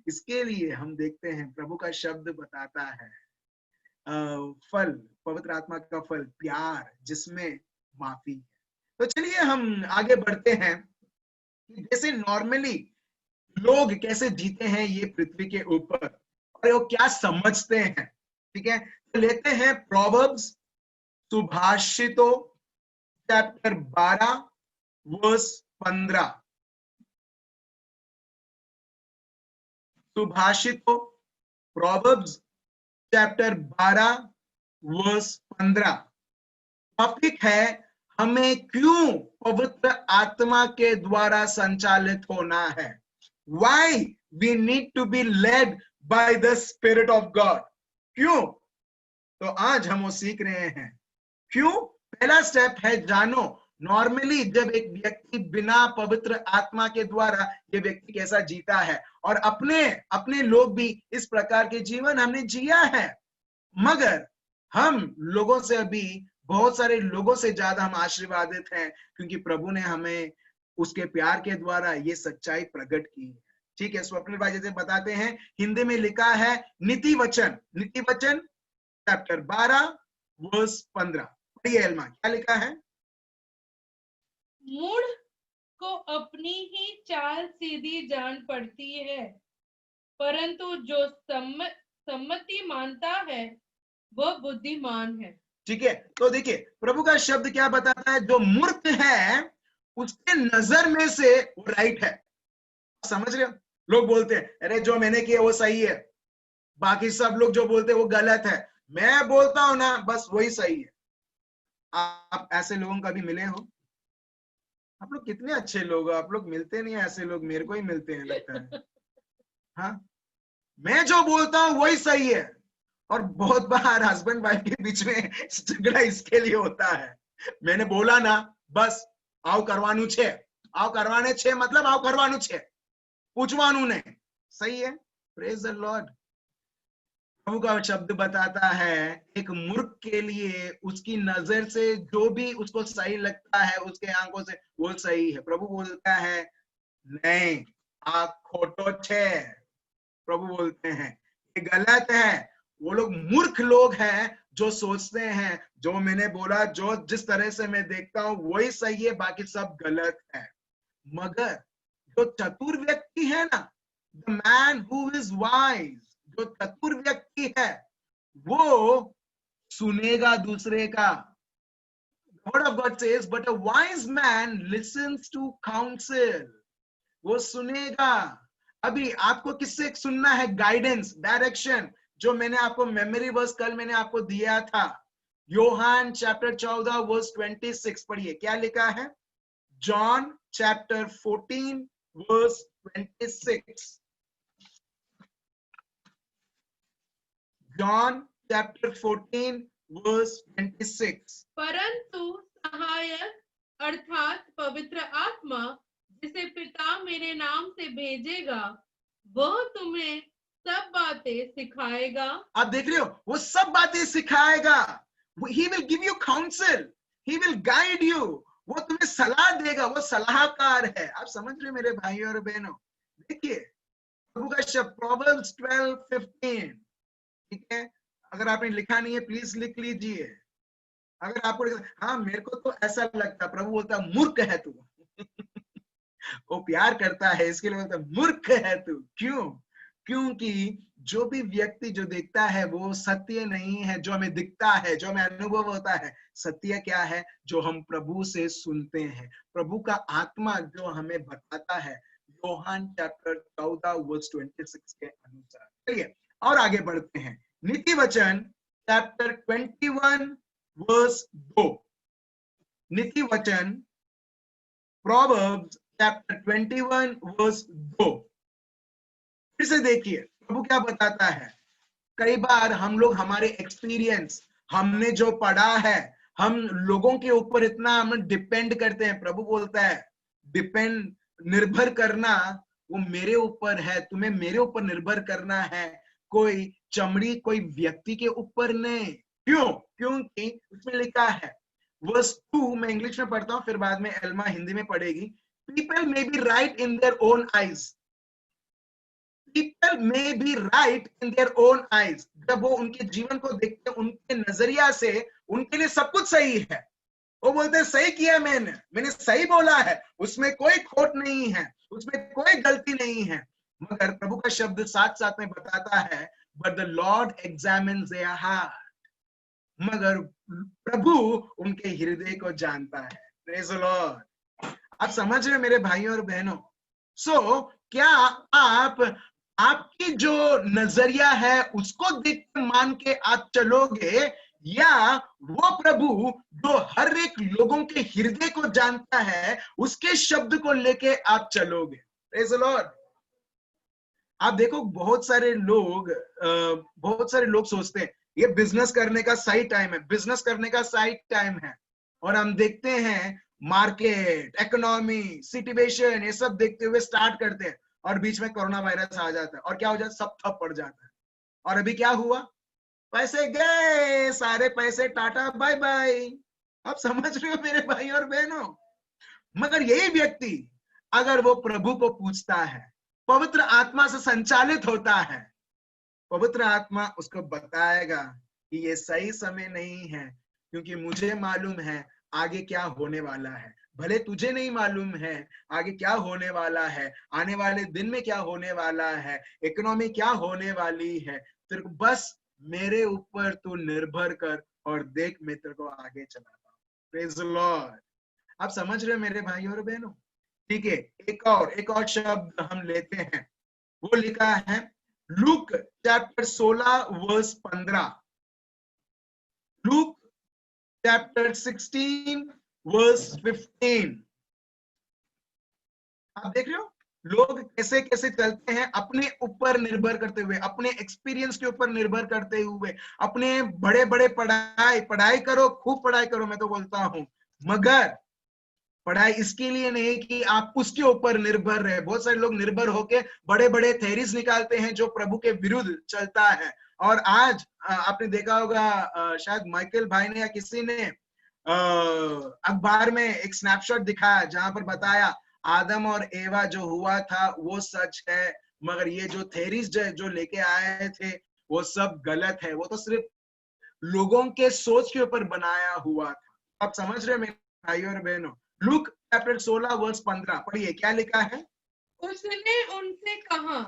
इसके लिए हम देखते हैं प्रभु का शब्द बताता है फल, पवित्र आत्मा का फल प्यार, जिसमें माफी है। तो चलिए हम आगे बढ़ते हैं, जैसे नॉर्मली लोग कैसे जीते हैं ये पृथ्वी के ऊपर, और वो क्या समझते हैं। ठीक है, तो लेते हैं प्रोवर्ब्स, सुभाषितों चैप्टर 12 वर्स 15। सुभाषितों, प्रोवर्ब्स चैप्टर 12 वर्स 15। टॉपिक है हमें क्यों पवित्र आत्मा के द्वारा संचालित होना है। Why we need to be led by the Spirit of God। क्यों? तो आज हम वो सीख रहे हैं क्यों। पहला स्टेप है जानो, नॉर्मली जब एक व्यक्ति बिना पवित्र आत्मा के द्वारा, ये व्यक्ति कैसा जीता है, और अपने लोग भी इस प्रकार के जीवन हमने जिया है, मगर हम लोगों से अभी, बहुत सारे लोगों से ज्यादा हम आशीर्वादित हैं, क्योंकि प्रभु ने हमें उसके प्यार के द्वारा ये सच्चाई प्रकट की है। ठीक है, स्वप्निल भाई जैसे बताते हैं, हिंदी में लिखा है नीति वचन चैप्टर 12 वर्स 15। पढ़िए एल्मा, क्या लिखा है? मूढ़ को अपनी ही चाल सीधी जान पड़ती है, परंतु जो सम्मति मानता है वह बुद्धिमान है। ठीक है, तो देखिए प्रभु का शब्द क्या बताता है, जो मूर्ख है उसके नजर में से वो राइट है, आप समझ रहे हो? लोग बोलते हैं अरे जो मैंने किया वो सही है, बाकी सब लोग जो बोलते हैं वो गलत है, मैं बोलता हूं ना बस वही सही है। आप ऐसे लोगों का भी मिले हो? आप लोग कितने अच्छे लोग हो, आप लोग मिलते नहीं हैं ऐसे लोग, मेरे को ही मिलते हैं लगता है। हाँ, मैं जो बोलता हूँ वही सही है। और बहुत बार हस्बैंड वाइफ के बीच में झगड़ा इसके लिए होता है, मैंने बोला ना बस आओ करवानू छे, आओ करवाने छे मतलब आओ करवानू छे, पूछवानू नहीं। सही है, प्रेज द लॉर्ड। प्रभु का शब्द बताता है एक मूर्ख के लिए उसकी नजर से जो भी उसको सही लगता है उसके आंखों से वो सही है। प्रभु बोलता है नहीं, आ खोटो छे। प्रभु बोलते हैं ये गलत है। वो लोग मूर्ख लोग हैं जो सोचते हैं जो मैंने बोला, जो जिस तरह से मैं देखता हूं वही सही है, बाकी सब गलत है। मगर जो चतुर व्यक्ति है ना, the man who is wise, जो चतुर व्यक्ति है वो सुनेगा दूसरे का। Word of God says, but a wise man listens to counsel. वो सुनेगा। अभी आपको किससे सुनना है? गाइडेंस, डायरेक्शन, जो मैंने आपको मेमोरी वर्स कल मैंने आपको दिया था, योहान चैप्टर 14 वर्स 26 पढ़िए, क्या लिखा है? John chapter 14 verse 26। John chapter 14 verse 26। परंतु सहायक अर्थात पवित्र आत्मा जिसे पिता मेरे नाम से भेजेगा वह तुम्हें सब बातें सिखाएगा। आप देख रहे हो, वो सब बातें सिखाएगा। He will give you counsel, he will guide you, वो तुम्हें सलाह देगा, वो सलाहकार है। आप समझ रहे हो मेरे भाइयों और बहनों? देखिए प्रभु का शब्द Proverbs 12:15, ठीक है? अगर आपने लिखा नहीं है प्लीज लिख लीजिए। अगर आपको हाँ मेरे को तो ऐसा लगता, प्रभु बोलता मूर्ख है तू। वो प्यार करता है इसके लिए बोलता मूर्ख है तू। क्यों? क्योंकि जो भी व्यक्ति जो देखता है वो सत्य नहीं है जो हमें दिखता है, जो हमें अनुभव होता है। सत्य क्या है? जो हम प्रभु से सुनते हैं, प्रभु का आत्मा जो हमें बताता है, योहान चैप्टर 14 वर्स 26 के अनुसार। चलिए और आगे बढ़ते हैं। नीति वचन चैप्टर 21 वर्स 2। नीति वचन प्रोवर्ब्स चैप्टर 21 वर्स 2। फिर से देखिए प्रभु क्या बताता है। कई बार हम लोग हमारे एक्सपीरियंस, हमने जो पढ़ा है, हम लोगों के ऊपर इतना हम डिपेंड करते हैं। प्रभु बोलता है डिपेंड, निर्भर करना वो मेरे ऊपर है, तुम्हें मेरे ऊपर निर्भर करना है, कोई चमड़ी कोई व्यक्ति के ऊपर नहीं। क्यों? क्योंकि उसमें लिखा है वर्स 2, मैं इंग्लिश में पढ़ता हूं फिर बाद में एल्मा हिंदी में पढ़ेगी। People may be right in their own eyes, people may be right in their own eyes. जब वो उनके जीवन को देखते हैं उनके नजरिया से उनके लिए सब कुछ सही है। वो बोलते हैं सही किया मैंने सही बोला है, उसमें कोई खोट नहीं है, उसमें कोई गलती नहीं है। मगर प्रभु का शब्द साथ साथ में बताता है but the Lord examines their heart, मगर प्रभु उनके हृदय को जानता है। Praise the Lord. आप समझ रहे मेरे भाइयों और बहनों? सो क्या आप आपकी जो नजरिया है उसको देख के मान के आप चलोगे, या वो प्रभु जो हर एक लोगों के हृदय को जानता है उसके शब्द को लेके आप चलोगे? Praise the Lord. आप देखो बहुत सारे लोग सोचते हैं ये बिजनेस करने का सही टाइम है, बिजनेस करने का सही टाइम है। और हम देखते हैं मार्केट, इकोनॉमी, सिचुएशन, ये सब देखते हुए स्टार्ट करते हैं और बीच में कोरोना वायरस आ जाता है और क्या हो जाता है? सब ठप पड़ जाता है। और अभी क्या हुआ? पैसे गए, सारे पैसे, टाटा बाय बाय। आप समझ रहे हो मेरे भाई और बहनों? मगर यही व्यक्ति अगर वो प्रभु को पूछता है, पवित्र आत्मा से संचालित होता है, पवित्र आत्मा उसको बताएगा कि ये सही समय नहीं है, क्योंकि मुझे मालूम है आगे क्या होने वाला है। भले तुझे नहीं मालूम है आगे क्या होने वाला है, आने वाले दिन में क्या होने वाला है, इकोनॉमी क्या होने वाली है, तेरे को बस मेरे ऊपर तू निर्भर कर और देख मैं तेरे को आगे चलाता हूं। Praise the Lord. आप समझ रहे हो मेरे भाई और बहनों? ठीक है, एक और शब्द हम लेते हैं, वो लिखा है Luke chapter 16 verse 15, Luke chapter 16 verse 15। आप देख रहे हो लोग कैसे कैसे चलते हैं, अपने ऊपर निर्भर करते हुए, अपने एक्सपीरियंस के ऊपर निर्भर करते हुए, अपने बड़े बड़े पढ़ाई करो, खूब पढ़ाई करो, मैं तो बोलता हूं, मगर पढ़ाई इसके लिए नहीं कि आप उसके ऊपर निर्भर रहे। बहुत सारे लोग निर्भर होके बड़े बड़े थेरीज निकालते हैं जो प्रभु के विरुद्ध चलता है। और आज आपने देखा होगा, शायद माइकल भाई ने या किसी ने अखबार में एक स्नैपशॉट दिखाया जहां पर बताया आदम और एवा जो हुआ था वो सच है, मगर ये जो थेरीज जो लेके आए थे वो सब गलत है, वो तो सिर्फ लोगों के सोच के ऊपर बनाया हुआ था। आप समझ रहे हैं मेरे भाइयों और बहनों? लूक चैप्टर 16 वर्स 15 पढ़िए, क्या लिखा है? उसने उनसे कहा,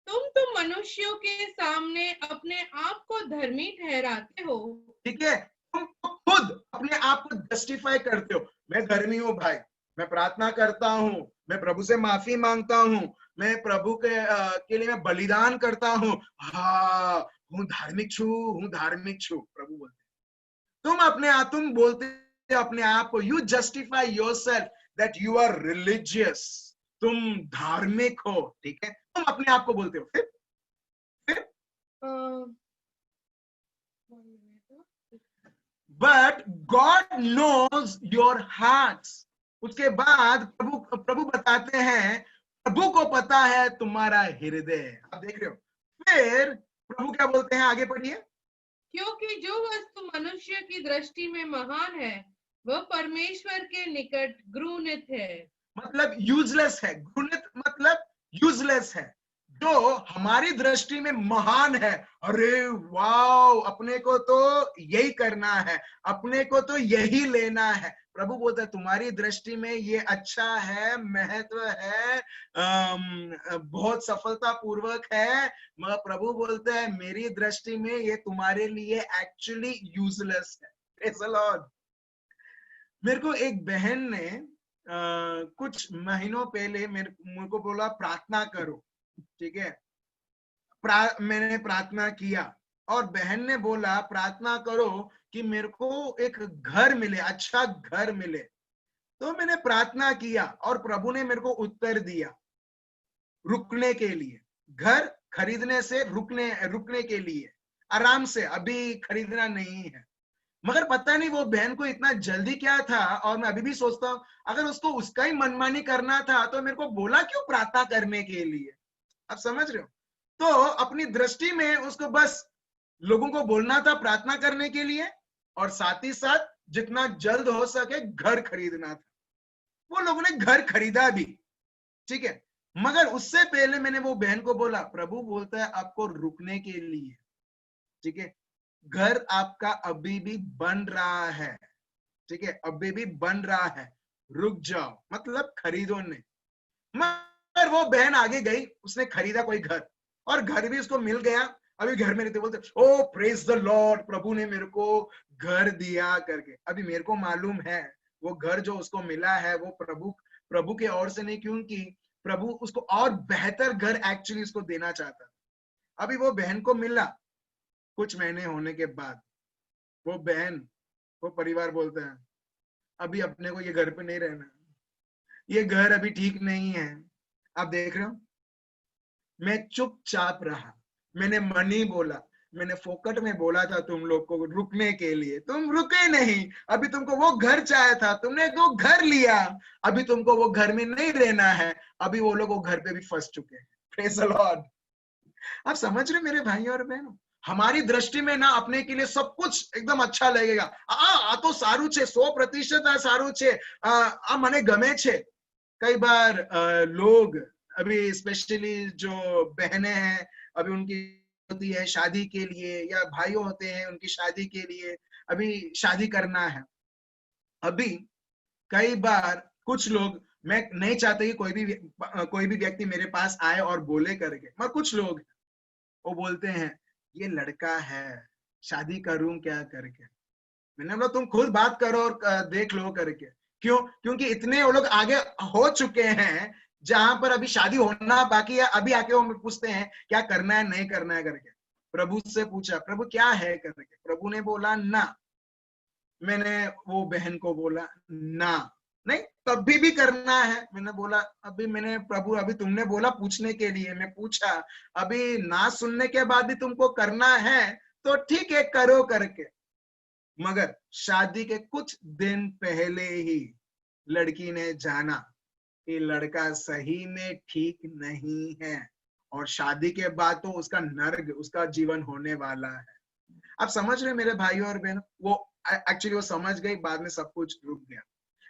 तुम तो मनुष्यों के सामने अपने आप को धर्मी ठहराते हो। ठीक है, तुम खुद अपने आप को जस्टिफाई करते हो, मैं धर्मी हूं भाई, मैं प्रार्थना करता हूं, मैं प्रभु से माफी मांगता हूं, मैं प्रभु के लिए मैं बलिदान करता हूं, हाँ हूं धार्मिक छू। प्रभु बोलते तुम बोलते हो अपने आप को, you justify yourself that you are religious, तुम धार्मिक हो, ठीक है, तुम अपने आप को बोलते हो। फिर but God knows your hearts. उसके बाद प्रभु बताते हैं, प्रभु को पता है तुम्हारा हृदय। आप देख रहे हो, फिर प्रभु क्या बोलते हैं, आगे पढ़िए। क्योंकि जो वस्तु मनुष्य की दृष्टि में महान है वह परमेश्वर के निकट घृणित है। मतलब यूजलेस है, घृणित मतलब यूजलेस है। जो हमारी दृष्टि में महान है, अरे वाओ, अपने को तो यही करना है, अपने को तो यही लेना है, प्रभु बोलता है तुम्हारी दृष्टि में ये अच्छा है, महत्व है, बहुत सफलता पूर्वक है, मगर प्रभु बोलते हैं मेरी दृष्टि में ये तुम्हारे लिए एक्चुअली यूजलेस है। Praise the Lord. मेरे को एक बहन ने कुछ महीनों पहले मेरे को बोला प्रार्थना करो, ठीक है, मैंने प्रार्थना किया और बहन ने बोला प्रार्थना करो कि मेरे को एक घर मिले, अच्छा घर मिले। तो मैंने प्रार्थना किया और प्रभु ने मेरे को उत्तर दिया, रुकने के लिए, घर खरीदने से रुकने के लिए, आराम से, अभी खरीदना नहीं है। मगर पता नहीं वो बहन को इतना जल्दी क्या था, और मैं अभी भी सोचता हूं अगर उसको उसका ही मनमानी करना था तो मेरे को बोला क्यों प्रार्थना करने के लिए। आप समझ रहे हो? तो अपनी दृष्टि में उसको बस लोगों को बोलना था प्रार्थना करने के लिए, और साथ ही साथ जितना जल्द हो सके घर खरीदना था। वो लोगों ने घर खरीदा भी, ठीक है, मगर उससे पहले मैंने वो बहन को बोला प्रभु बोलता है आपको रुकने के लिए, ठीक है, घर आपका अभी भी बन रहा है, ठीक है, अभी भी बन रहा है, रुक जाओ, मतलब खरीदो नहीं। मगर वो बहन आगे गई, उसने खरीदा कोई घर, और घर भी उसको मिल गया। अभी घर में रहते बोलते ओ प्रेज द लॉर्ड, प्रभु ने मेरे को घर दिया करके। अभी मेरे को मालूम है वो घर जो उसको मिला है वो प्रभु के ओर से नहीं, क्योंकि प्रभु उसको और बेहतर घर एक्चुअली उसको देना चाहता। अभी वो बहन को मिला, कुछ महीने होने के बाद वो बहन, वो परिवार बोलता है अभी अपने को ये घर पे नहीं रहना, ये घर अभी ठीक नहीं है। आप देख रहे हो, मैं चुपचाप रहा, मैंने मन ही बोला, मैंने फोकट में बोला था तुम लोग को रुकने के लिए, तुम रुके नहीं। अभी तुमको वो घर चाहिए था, तुमने वो घर लिया, अभी तुमको वो घर में नहीं रहना है, अभी वो लोग वो घर पे भी फंस चुके हैं। Praise the Lord. आप समझ रहे मेरे भाई और बहनों, हमारी दृष्टि में ना अपने के लिए सब कुछ एकदम अच्छा लगेगा, आ तो सारू छे, 100% आ सारू छे, आ मने गमे छे। कई बार लोग अभी स्पेशली जो बहनें हैं, अभी उनकी होती है शादी के लिए, या भाई होते हैं उनकी शादी के लिए, अभी शादी करना है। अभी कई बार कुछ लोग, मैं नहीं चाहता कि कोई भी व्यक्ति मेरे पास आए और बोले करके, मगर कुछ लोग वो बोलते हैं ये लड़का है, शादी करूं क्या करके। मैंने बोला तुम खुद बात करो और देख लो करके, क्यों? क्योंकि इतने वो लोग आगे हो चुके हैं जहां पर अभी शादी होना बाकी है, अभी आके वो पूछते हैं क्या करना है नहीं करना है करके। प्रभु से पूछा, प्रभु क्या है करके, प्रभु ने बोला ना। मैंने वो बहन को बोला ना, नहीं तभी भी करना है। मैंने बोला अभी मैंने प्रभु अभी तुमने बोला पूछने के लिए, मैं पूछा, अभी ना सुनने के बाद भी तुमको करना है तो ठीक है करो करके। मगर शादी के कुछ दिन पहले ही लड़की ने जाना कि लड़का सही में ठीक नहीं है, और शादी के बाद तो उसका नर्क, उसका जीवन होने वाला है। आप समझ रहे मेरे भाइयों और बहनों, वो एक्चुअली वो समझ गई, बाद में सब कुछ रुक गया।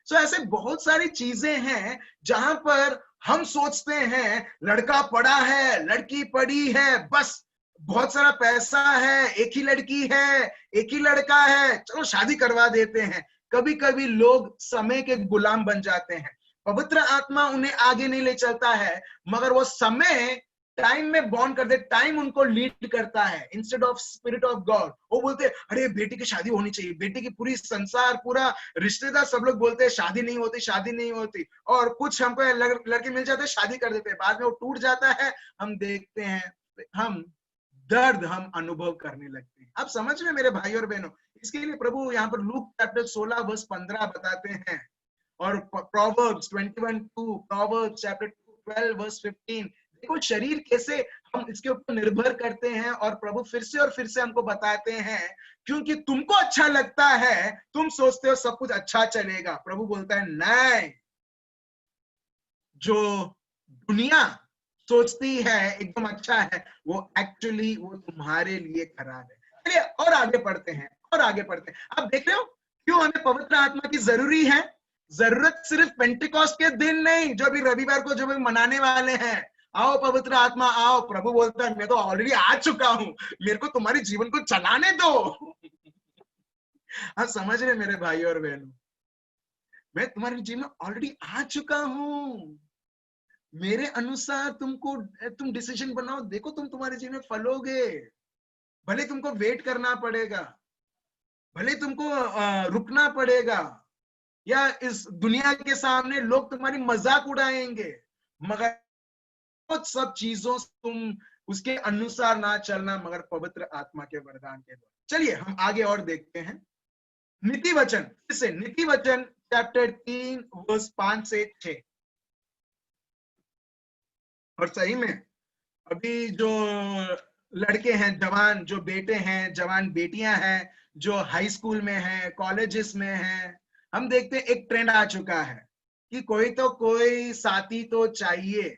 सो ऐसे बहुत सारी चीजें हैं जहां पर हम सोचते हैं लड़का पढ़ा है, लड़की पढ़ी है, बस बहुत सारा पैसा है, एक ही लड़की है, एक ही लड़का है, चलो शादी करवा देते हैं। कभी कभी लोग समय के गुलाम बन जाते हैं, पवित्र आत्मा उन्हें आगे नहीं ले चलता है, मगर वो समय टाइम में बॉन्ड कर दे, टाइम उनको लीड करता है instead of spirit of God. वो बोलते हैं अरे बेटी की शादी होनी चाहिए, बेटी की पूरी संसार पूरा रिश्तेदार सब लोग बोलते हैं शादी नहीं होती, शादी नहीं होती, और कुछ हमको लड़के मिल जाते हैं शादी कर देते हैं, बाद में वो टूट जाता है। हम देखते हैं, हम दर्द हम अनुभव करने लगते हैं। आप समझ रहे मेरे भाई और बहनों, इसके लिए प्रभु यहाँ पर लूक चैप्टर 16 वर्स 15 बताते हैं, और प्रोवर्ब्स 21:2, प्रोवर्ब्स चैप्टर 12 वर्स 15। देखो शरीर कैसे हम इसके ऊपर निर्भर करते हैं, और प्रभु फिर से हमको बताते हैं क्योंकि तुमको अच्छा लगता है, तुम सोचते हो सब कुछ अच्छा चलेगा। प्रभु बोलता है नहीं, जो दुनिया सोचती है एकदम अच्छा है, वो एक्चुअली वो तुम्हारे लिए खराब है। चलिए और आगे पढ़ते हैं, और आगे पढ़ते हैं। आप देख रहे हो क्यों हमें पवित्र आत्मा की जरूरी है? जरूरत सिर्फ पेंटिकॉस्ट के दिन नहीं, जो अभी रविवार को जो भी मनाने वाले हैं, आओ पवित्र आत्मा आओ। प्रभु बोलता है मैं तो ऑलरेडी आ चुका हूं, मेरे को तुम्हारे जीवन को चलाने दो। आप समझ रहे मेरे भाई और बहनों, मैं तुम्हारे जीवन में ऑलरेडी आ चुका हूं, मेरे अनुसार तुम डिसीजन बनाओ, देखो तुम तुम्हारे जीवन में फलोगे। भले तुमको वेट करना पड़ेगा, भले तुमको रुकना पड़ेगा, या इस दुनिया के सामने लोग तुम्हारी मजाक उड़ाएंगे, मगर बहुत सब चीजों से तुम उसके अनुसार ना चलना, मगर पवित्र आत्मा के वरदान के द्वारा। चलिए हम आगे और देखते हैं नीति वचन, फिर से नीति वचन चैप्टर 3 वर्स 5 से 6। और सही में अभी जो लड़के हैं, जवान जो बेटे हैं, जवान बेटियां हैं, जो हाई स्कूल में हैं, कॉलेजेस में हैं, हम देखते हैं एक ट्रेंड आ चुका है कि कोई साथी तो चाहिए।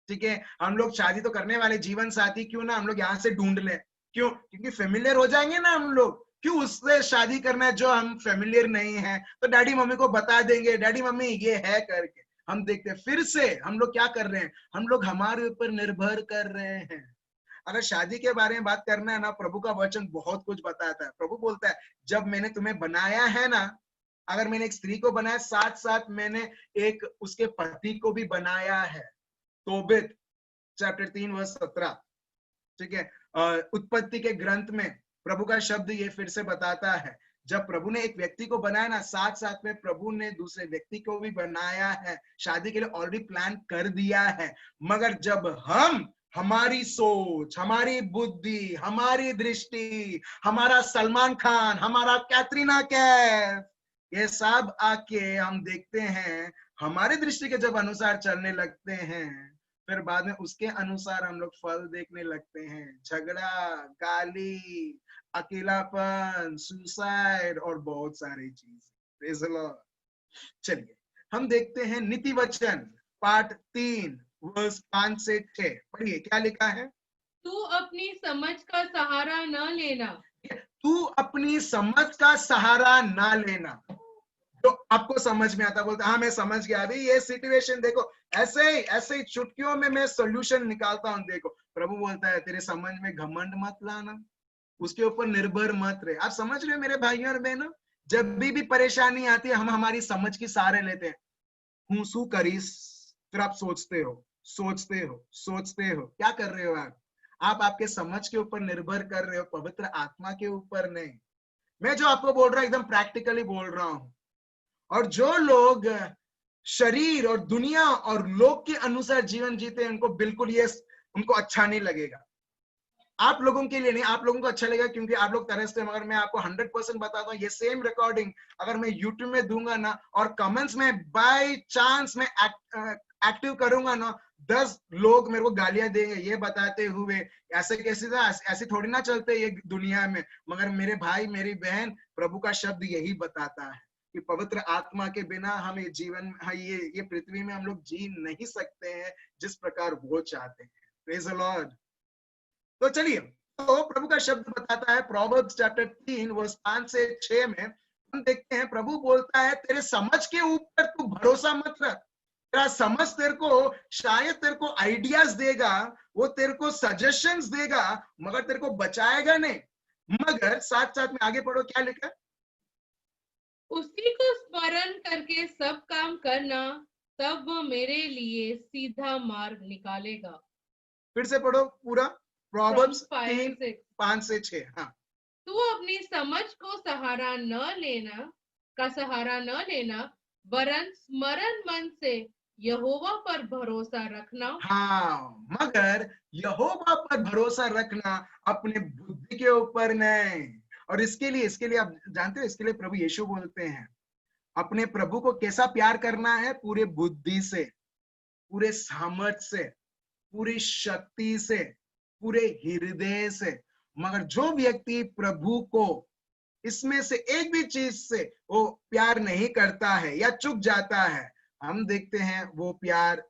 ठीक है, हम लोग शादी तो करने वाले, जीवन साथी क्यों ना हम लोग यहाँ से ढूंढ लें, क्यों? क्योंकि फेमिलियर हो जाएंगे ना हम लोग, क्यों उससे शादी करना है जो हम फेमिलियर नहीं है, तो डैडी मम्मी को बता देंगे, डैडी मम्मी ये है करके। हम देखते हैं फिर से हम लोग क्या कर रहे हैं, हम लोग हमारे ऊपर निर्भर कर रहे हैं। अगर शादी के बारे में बात करना है ना, प्रभु का वचन बहुत कुछ बताता है। प्रभु बोलता है जब मैंने तुम्हें बनाया है ना, अगर मैंने एक स्त्री को बनाया, साथ साथ मैंने एक उसके पति को भी बनाया है। तोबित चैप्टर 3 वर्स 17। ठीक है, उत्पत्ति के ग्रंथ में प्रभु का शब्द ये फिर से बताता है, जब प्रभु ने एक व्यक्ति को बनाया ना, साथ साथ में प्रभु ने दूसरे व्यक्ति को भी बनाया है, शादी के लिए ऑलरेडी प्लान कर दिया है। मगर जब हम हमारी सोच, हमारी बुद्धि, हमारी दृष्टि, हमारा सलमान खान, हमारा कैटरीना कैफ, ये सब आके हम देखते हैं, हमारे दृष्टि के जब अनुसार चलने लगते हैं, फिर बाद में उसके अनुसार हम लोग फल देखने लगते हैं। झगड़ा, गाली, अकेलापन, सुसाइड और बहुत सारी चीजें। चलिए हम देखते हैं नीति वचन पाठ 3 वर्स 5 से 6। पढ़िए क्या लिखा है। तू अपनी समझ का सहारा न लेना, तू अपनी समझ का सहारा ना लेना। तो आपको समझ में आता, बोलता हाँ मैं समझ गया, अभी ये सिचुएशन देखो, ऐसे ही चुटकियों में मैं सोल्यूशन निकालता हूँ। देखो प्रभु बोलता है तेरे समझ में घमंड मत लाना, उसके ऊपर निर्भर मत रहे। आप समझ रहे हो मेरे भाइयों और बहनों, जब भी परेशानी आती है हम हमारी समझ की सहारे लेते हैं। हूसू करीस, फिर आप सोचते हो क्या कर रहे हो आप आपके समझ के ऊपर निर्भर कर रहे हो, पवित्र आत्मा के ऊपर नहीं। मैं जो आपको बोल रहा हूँ एकदम प्रैक्टिकली बोल रहा हूँ। और जो लोग शरीर और दुनिया और लोक के अनुसार जीवन जीते हैं उनको बिल्कुल ये उनको अच्छा नहीं लगेगा। आप लोगों के लिए नहीं, आप लोगों को अच्छा लगेगा क्योंकि आप लोग तरसते हैं। मगर मैं आपको 100% बताता हूँ, ये सेम रिकॉर्डिंग अगर मैं यूट्यूब में दूंगा ना और कमेंट्स में बाय चांस में एक्टिव करूंगा ना, 10 लोग मेरे को गालियां देंगे ये बताते हुए ऐसे कैसे था, ऐसे थोड़ी ना चलते ये दुनिया में। मगर मेरे भाई मेरी बहन, प्रभु का शब्द यही बताता है कि पवित्र आत्मा के बिना हम ये जीवन, ये पृथ्वी में हम लोग जी नहीं सकते हैं जिस प्रकार वो चाहते हैं। Praise the Lord. तो चलिए, तो प्रभु का शब्द बताता है प्रोवर्ब्स चैप्टर 3 वर्स 5 से 6 में हम देखते हैं, प्रभु बोलता है तेरे समझ के ऊपर तू भरोसा मत रख। तेरा समझ तेरे को शायद तेरे को आइडियाज देगा, वो तेरे को सजेशंस देगा, मगर तेरे को बचाएगा नहीं। मगर साथ साथ में आगे पढ़ो, क्या लिखा है? उसी को स्मरण करके सब काम करना, तब वो मेरे लिए सीधा मार्ग निकालेगा। फिर से पढ़ो पूरा, प्रोवर्ब्स Proverbs 3 5 से 6। हाँ, तू अपनी समझ को सहारा न लेना, वरन स्मरण मन से यहोवा पर भरोसा रखना। हाँ, मगर यहोवा पर भरोसा रखना, अपने बुद्धि के ऊपर नहीं। और इसके लिए आप जानते हो, इसके लिए प्रभु यीशु बोलते हैं अपने प्रभु को कैसा प्यार करना है, पूरे बुद्धि से, पूरे सामर्थ से, पूरी शक्ति से, पूरे हृदय से। मगर जो व्यक्ति प्रभु को इसमें से एक भी चीज से वो प्यार नहीं करता है या चूक जाता है, हम देखते हैं वो प्यार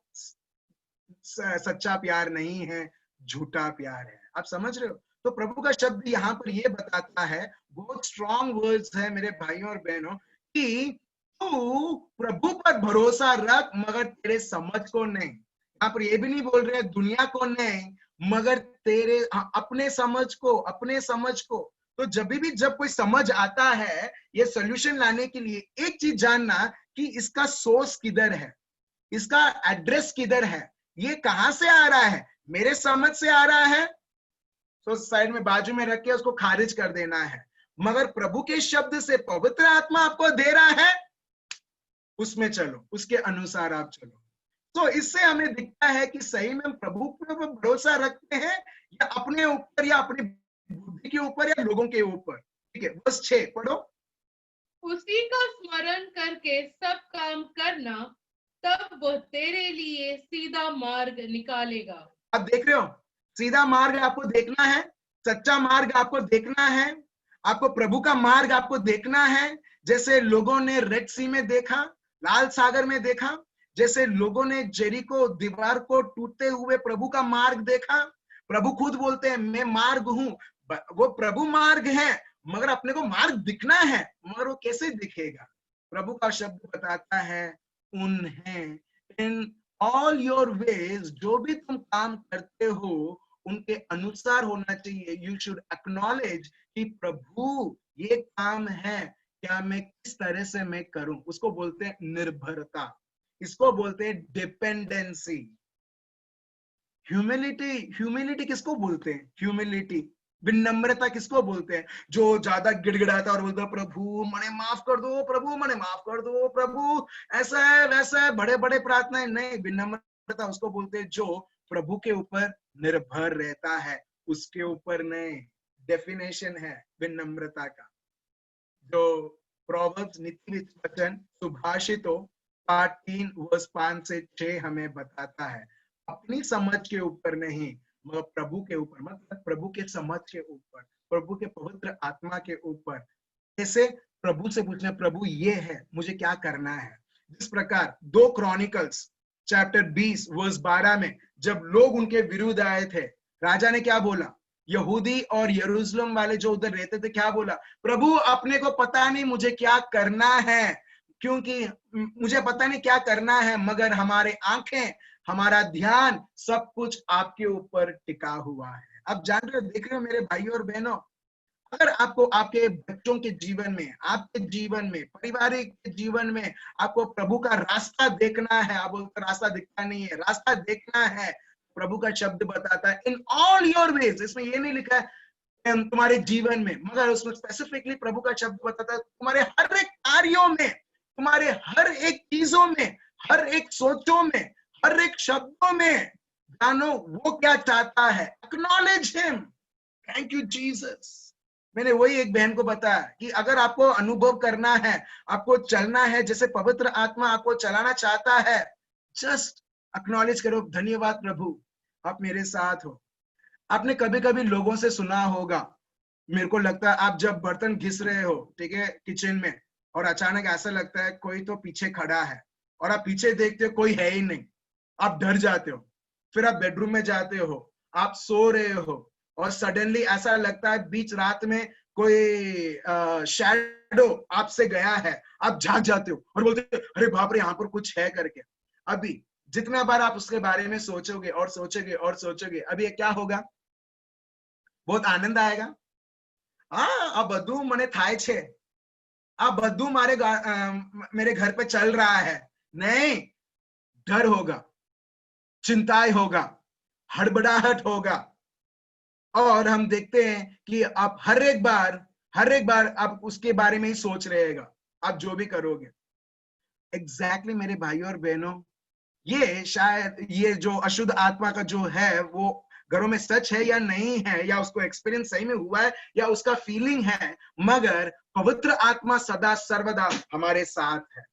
सच्चा प्यार नहीं है, झूठा प्यार है। आप समझ रहे हो? तो प्रभु का शब्द यहाँ पर ये बताता है, बहुत स्ट्रॉन्ग वर्ड्स है मेरे भाइयों और बहनों, कि तू प्रभु पर भरोसा रख मगर तेरे समझ को नहीं। यहाँ पर ये भी नहीं बोल रहे दुनिया को नहीं, मगर तेरे अपने समझ को। तो जब कोई समझ आता है ये सॉल्यूशन लाने के लिए, एक चीज जानना कि इसका सोर्स किधर है, इसका एड्रेस किधर है, ये कहां से आ रहा है, मेरे समझ से आ रहा है तो साइड में बाजू में रख के उसको खारिज कर देना है। मगर प्रभु के शब्द से पवित्र आत्मा आपको दे रहा है, उसमें चलो, उसके अनुसार आप चलो। तो इससे हमें दिखता है कि सही में प्रभु पर भरोसा रखते हैं या अपने ऊपर या अपनी बुद्धि के ऊपर या लोगों के ऊपर। ठीक है, वर्स 6 पढ़ो। उसी का स्मरण करके सब काम करना, तब वो तेरे लिए सीधा मार्ग निकालेगा। आप देख रहे हो, सीधा मार्ग आपको देखना है, सच्चा मार्ग आपको देखना है, आपको प्रभु का मार्ग आपको देखना है। जैसे लोगों ने रेड सी में देखा, लाल सागर में देखा, जैसे लोगों ने जेरिको दीवार को टूटते हुए प्रभु का मार्ग देखा। प्रभु खुद बोलते हैं मैं मार्ग हूं, वो प्रभु मार्ग है, मगर अपने को मार्ग दिखना है, मगर वो कैसे दिखेगा? प्रभु का शब्द बताता है उन्हें इन ऑल योर वेज, जो भी तुम काम करते हो उनके अनुसार होना चाहिए। यू शुड एक्नॉलेज कि प्रभु ये काम है, क्या मैं किस तरह से मैं करूं, उसको बोलते हैं निर्भरता, इसको बोलते हैं डिपेंडेंसी। ह्यूमिलिटी किसको बोलते हैं? ह्यूमिलिटी, विनम्रता किसको बोलते हैं? जो ज्यादा गिड़गिड़ाता और बोलता प्रभु मने माफ कर दो, प्रभु मने माफ कर दो, प्रभु ऐसा है वैसा है, बड़े बड़े प्रार्थनाएं नहीं। विनम्रता उसको बोलते हैं जो प्रभु के ऊपर निर्भर रहता है, उसके ऊपर नहीं। डेफिनेशन है विनम्रता का, जो प्रोवर्ब्स नीति वचन सुभाषितों पाठ 3 वर्स 5 से 6 हमें बताता है, अपनी समझ के ऊपर नहीं मगर प्रभु के ऊपर, मतलब प्रभु के समझ के ऊपर, प्रभु के पवित्र आत्मा के ऊपर। ऐसे प्रभु से पूछना, प्रभु ये है, मुझे क्या करना है। जिस प्रकार 2 क्रॉनिकल्स चैप्टर 20 वर्स 12 में जब लोग उनके विरुद्ध आए थे, राजा ने क्या बोला? यहूदी और यरूशलेम वाले जो उधर रहते थे क्या बोला? प्रभु अपने को पता नहीं मुझे क्या करना है, क्योंकि मुझे पता नहीं क्या करना है, मगर हमारे आंखें, हमारा ध्यान, सब कुछ आपके ऊपर टिका हुआ है। आप जान रहे हो, देख रहे हो मेरे भाइयों और बहनों, अगर आपको आपके बच्चों के जीवन में, आपके जीवन में, पारिवारिक जीवन में आपको प्रभु का रास्ता देखना है, आप बोलते रास्ता दिखता नहीं है, रास्ता देखना है, प्रभु का शब्द बताता है इन ऑल योर वेज। इसमें ये नहीं लिखा है तुम्हारे जीवन में, मगर उसमें स्पेसिफिकली प्रभु का शब्द बताता है तुम्हारे हर एक कार्यों में, तुम्हारे हर एक चीजों में, हर एक सोचों में, हर एक शब्दों में जानो वो क्या चाहता है। Acknowledge him. Thank you Jesus. मैंने वही एक बहन को बताया कि अगर आपको अनुभव करना है, आपको चलना है जैसे पवित्र आत्मा आपको चलाना चाहता है, जस्ट एक्नॉलेज करो, धन्यवाद प्रभु आप मेरे साथ हो। आपने कभी कभी लोगों से सुना होगा, मेरे को लगता है आप जब बर्तन घिस रहे हो, ठीक है, किचन में, और अचानक ऐसा लगता है कोई तो पीछे खड़ा है, और आप पीछे देखते हो कोई है ही नहीं, आप डर जाते हो। फिर आप बेडरूम में जाते हो, आप सो रहे हो, और सडनली ऐसा लगता है बीच रात में कोई शैडो आपसे गया है, आप जाग जाते हो और बोलते हो अरे बाप रे यहाँ पर कुछ है करके। अभी जितना बार आप उसके बारे में सोचोगे और सोचोगे और सोचोगे, अभी ये क्या होगा? बहुत आनंद आएगा। हाँ, अब બધું મને થાય છે, अब બધું मेरे घर पे चल रहा है। नहीं, डर होगा, चिंताएं होगा, हड़बड़ाहट होगा, और हम देखते हैं कि आप हर एक बार आप उसके बारे में ही सोच रहेगा, आप जो भी करोगे। एग्जैक्टली मेरे भाइयों और बहनों, ये शायद ये जो अशुद्ध आत्मा का जो है वो घरों में सच है या नहीं है, या उसको एक्सपीरियंस सही में हुआ है या उसका फीलिंग है, मगर पवित्र आत्मा सदा सर्वदा हमारे साथ है।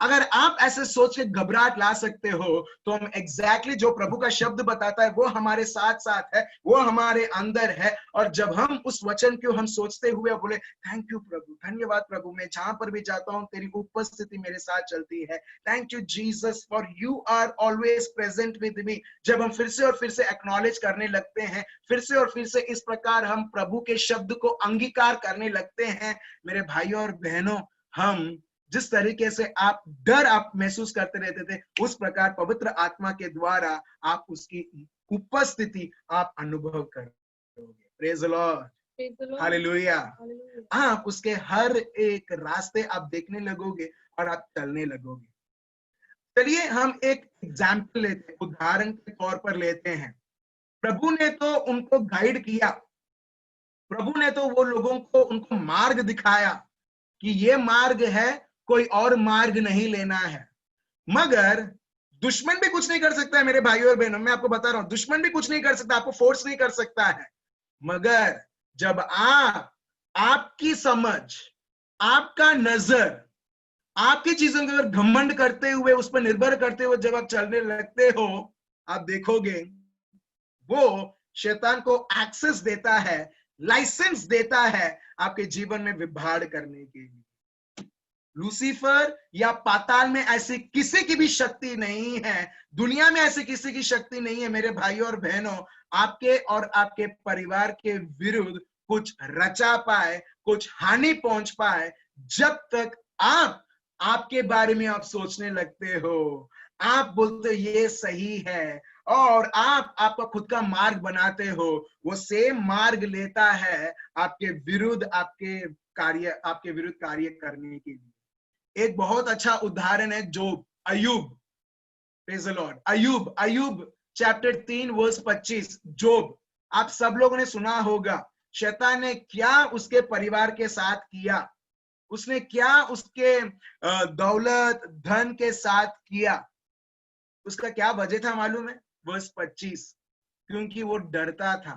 अगर आप ऐसे सोच के घबराहट ला सकते हो, तो हम एग्जैक्टली जो प्रभु का शब्द बताता है वो हमारे साथ साथ है, वो हमारे अंदर है। और जब हम उस वचन को हम सोचते हुए बोले थैंक यू प्रभु, धन्यवाद प्रभु, मैं जहां पर भी जाता हूं तेरी उपस्थिति मेरे साथ चलती है, thank you Jesus for you are always present with me. जब हम फिर से और फिर से एक्नॉलेज करने लगते हैं, फिर से और फिर से इस प्रकार हम प्रभु के शब्द को अंगीकार करने लगते हैं, मेरे भाइयों और बहनों, हम जिस तरीके से आप डर आप महसूस करते रहते थे, उस प्रकार पवित्र आत्मा के द्वारा आप उसकी उपस्थिति आप अनुभव करोगे। Praise the Lord, hallelujah. आप उसके हर एक रास्ते आप देखने लगोगे और आप चलने लगोगे। चलिए हम एक एग्जाम्पल लेते हैं, उदाहरण के तौर पर लेते हैं। प्रभु ने तो उनको गाइड किया, प्रभु ने तो वो लोगों को उनको मार्ग दिखाया कि ये मार्ग है, कोई और मार्ग नहीं लेना है। मगर दुश्मन भी कुछ नहीं कर सकता है मेरे भाइयों और बहनों, मैं आपको बता रहा हूं, दुश्मन भी कुछ नहीं कर सकता, आपको फोर्स नहीं कर सकता है। मगर जब आपकी समझ, आपका नजर, आपकी चीजों के ऊपर घमंड करते हुए, उस पर निर्भर करते हुए जब आप चलने लगते हो, आप देखोगे वो शैतान को एक्सेस देता है, लाइसेंस देता है आपके जीवन में विभाड़ करने के लिए। लूसीफर या पाताल में ऐसी किसी की भी शक्ति नहीं है, दुनिया में ऐसी किसी की शक्ति नहीं है मेरे भाइयों और बहनों, आपके और आपके परिवार के विरुद्ध कुछ रचा पाए, कुछ हानि पहुंच पाए, जब तक आपके बारे में आप सोचने लगते हो, आप बोलते हो ये सही है, और आप आपका खुद का मार्ग बनाते हो, वो सेम मार्ग लेता है आपके विरुद्ध कार्य करने के लिए। एक बहुत अच्छा उदाहरण है जोब, अय्यूब। Praise the Lord. अय्यूब चैप्टर 3 वर्स 25। जोब आप सब लोगों ने सुना होगा, शैतान ने क्या उसके परिवार के साथ किया, उसने क्या उसके दौलत धन के साथ किया। उसका क्या वजह था मालूम है? वर्स 25, क्योंकि वो डरता था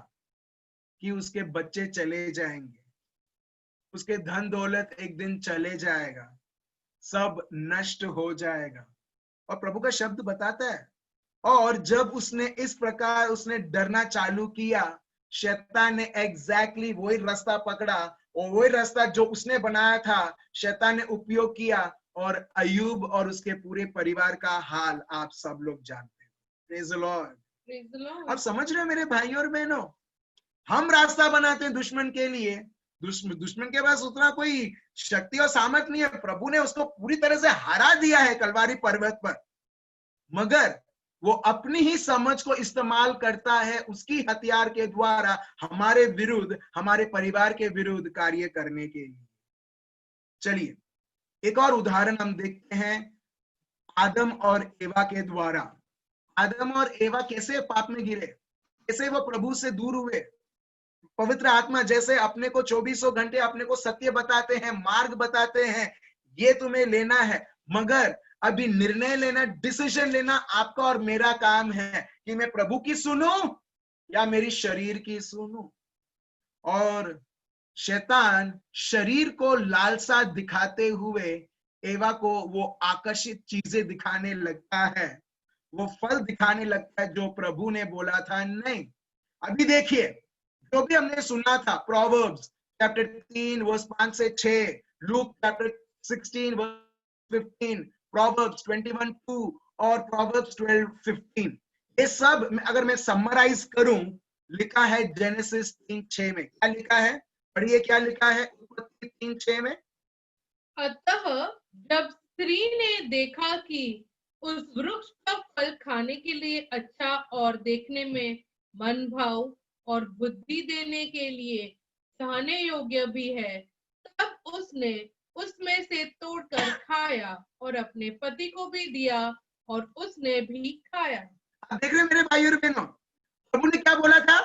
कि उसके बच्चे चले जाएंगे, उसके धन दौलत एक दिन चले जाएगा, सब नष्ट हो जाएगा। और प्रभु का शब्द बताता है, और जब उसने इस प्रकार उसने डरना चालू किया, शैतान ने एग्जैक्टली वही रास्ता पकड़ा, और वही रास्ता जो उसने बनाया था शैतान ने उपयोग किया, और अय्यूब और उसके पूरे परिवार का हाल आप सब लोग जानते हैं। Praise the Lord. आप समझ रहे हो मेरे भाइयों और बहनों, हम रास्ता बनाते हैं दुश्मन के लिए, दुश्मन के पास उतना कोई शक्ति और सामर्थ्य नहीं है, प्रभु ने उसको पूरी तरह से हरा दिया है कलवारी पर्वत पर, मगर वो अपनी ही समझ को इस्तेमाल करता है उसकी हथियार के द्वारा हमारे विरुद्ध, हमारे परिवार के विरुद्ध कार्य करने के लिए। चलिए एक और उदाहरण हम देखते हैं आदम और एवा के द्वारा। आदम और एवा कैसे पाप में गिरे, कैसे वो प्रभु से दूर हुए। पवित्र आत्मा जैसे अपने को 24 घंटे अपने को सत्य बताते हैं, मार्ग बताते हैं, ये तुम्हें लेना है, मगर अभी निर्णय लेना, डिसीजन लेना आपका और मेरा काम है कि मैं प्रभु की सुनूं या मेरी शरीर की सुनूं। और शैतान शरीर को लालसा दिखाते हुए एवा को वो आकर्षित चीजें दिखाने लगता है, वो फल दिखाने लगता है जो प्रभु ने बोला था नहीं। अभी देखिए, जो भी हमने सुना था, प्रोवर्ब्स चैप्टर 3 वर्स 5 से 6, लूक चैप्टर 16 वर्स 15, प्रोवर्ब्स 21:2 और प्रोवर्ब्स 12:15, ये सब अगर मैं समराइज करूं, लिखा है जेनेसिस 3:6 में। क्या लिखा है? पढ़िए, क्या लिखा है 3:6 में? अतः जब स्त्री ने देखा कि उस वृक्ष का फल खाने के लिए अच्छा और देखने में मन भाव और बुद्धि देने के लिए खाने योग्य भी है, तब उसने उसमें से तोड़कर खाया और अपने पति को भी दिया और उसने भी खाया। आप देख रहे हैं मेरे भाई और बहनों, प्रभु ने क्या बोला था?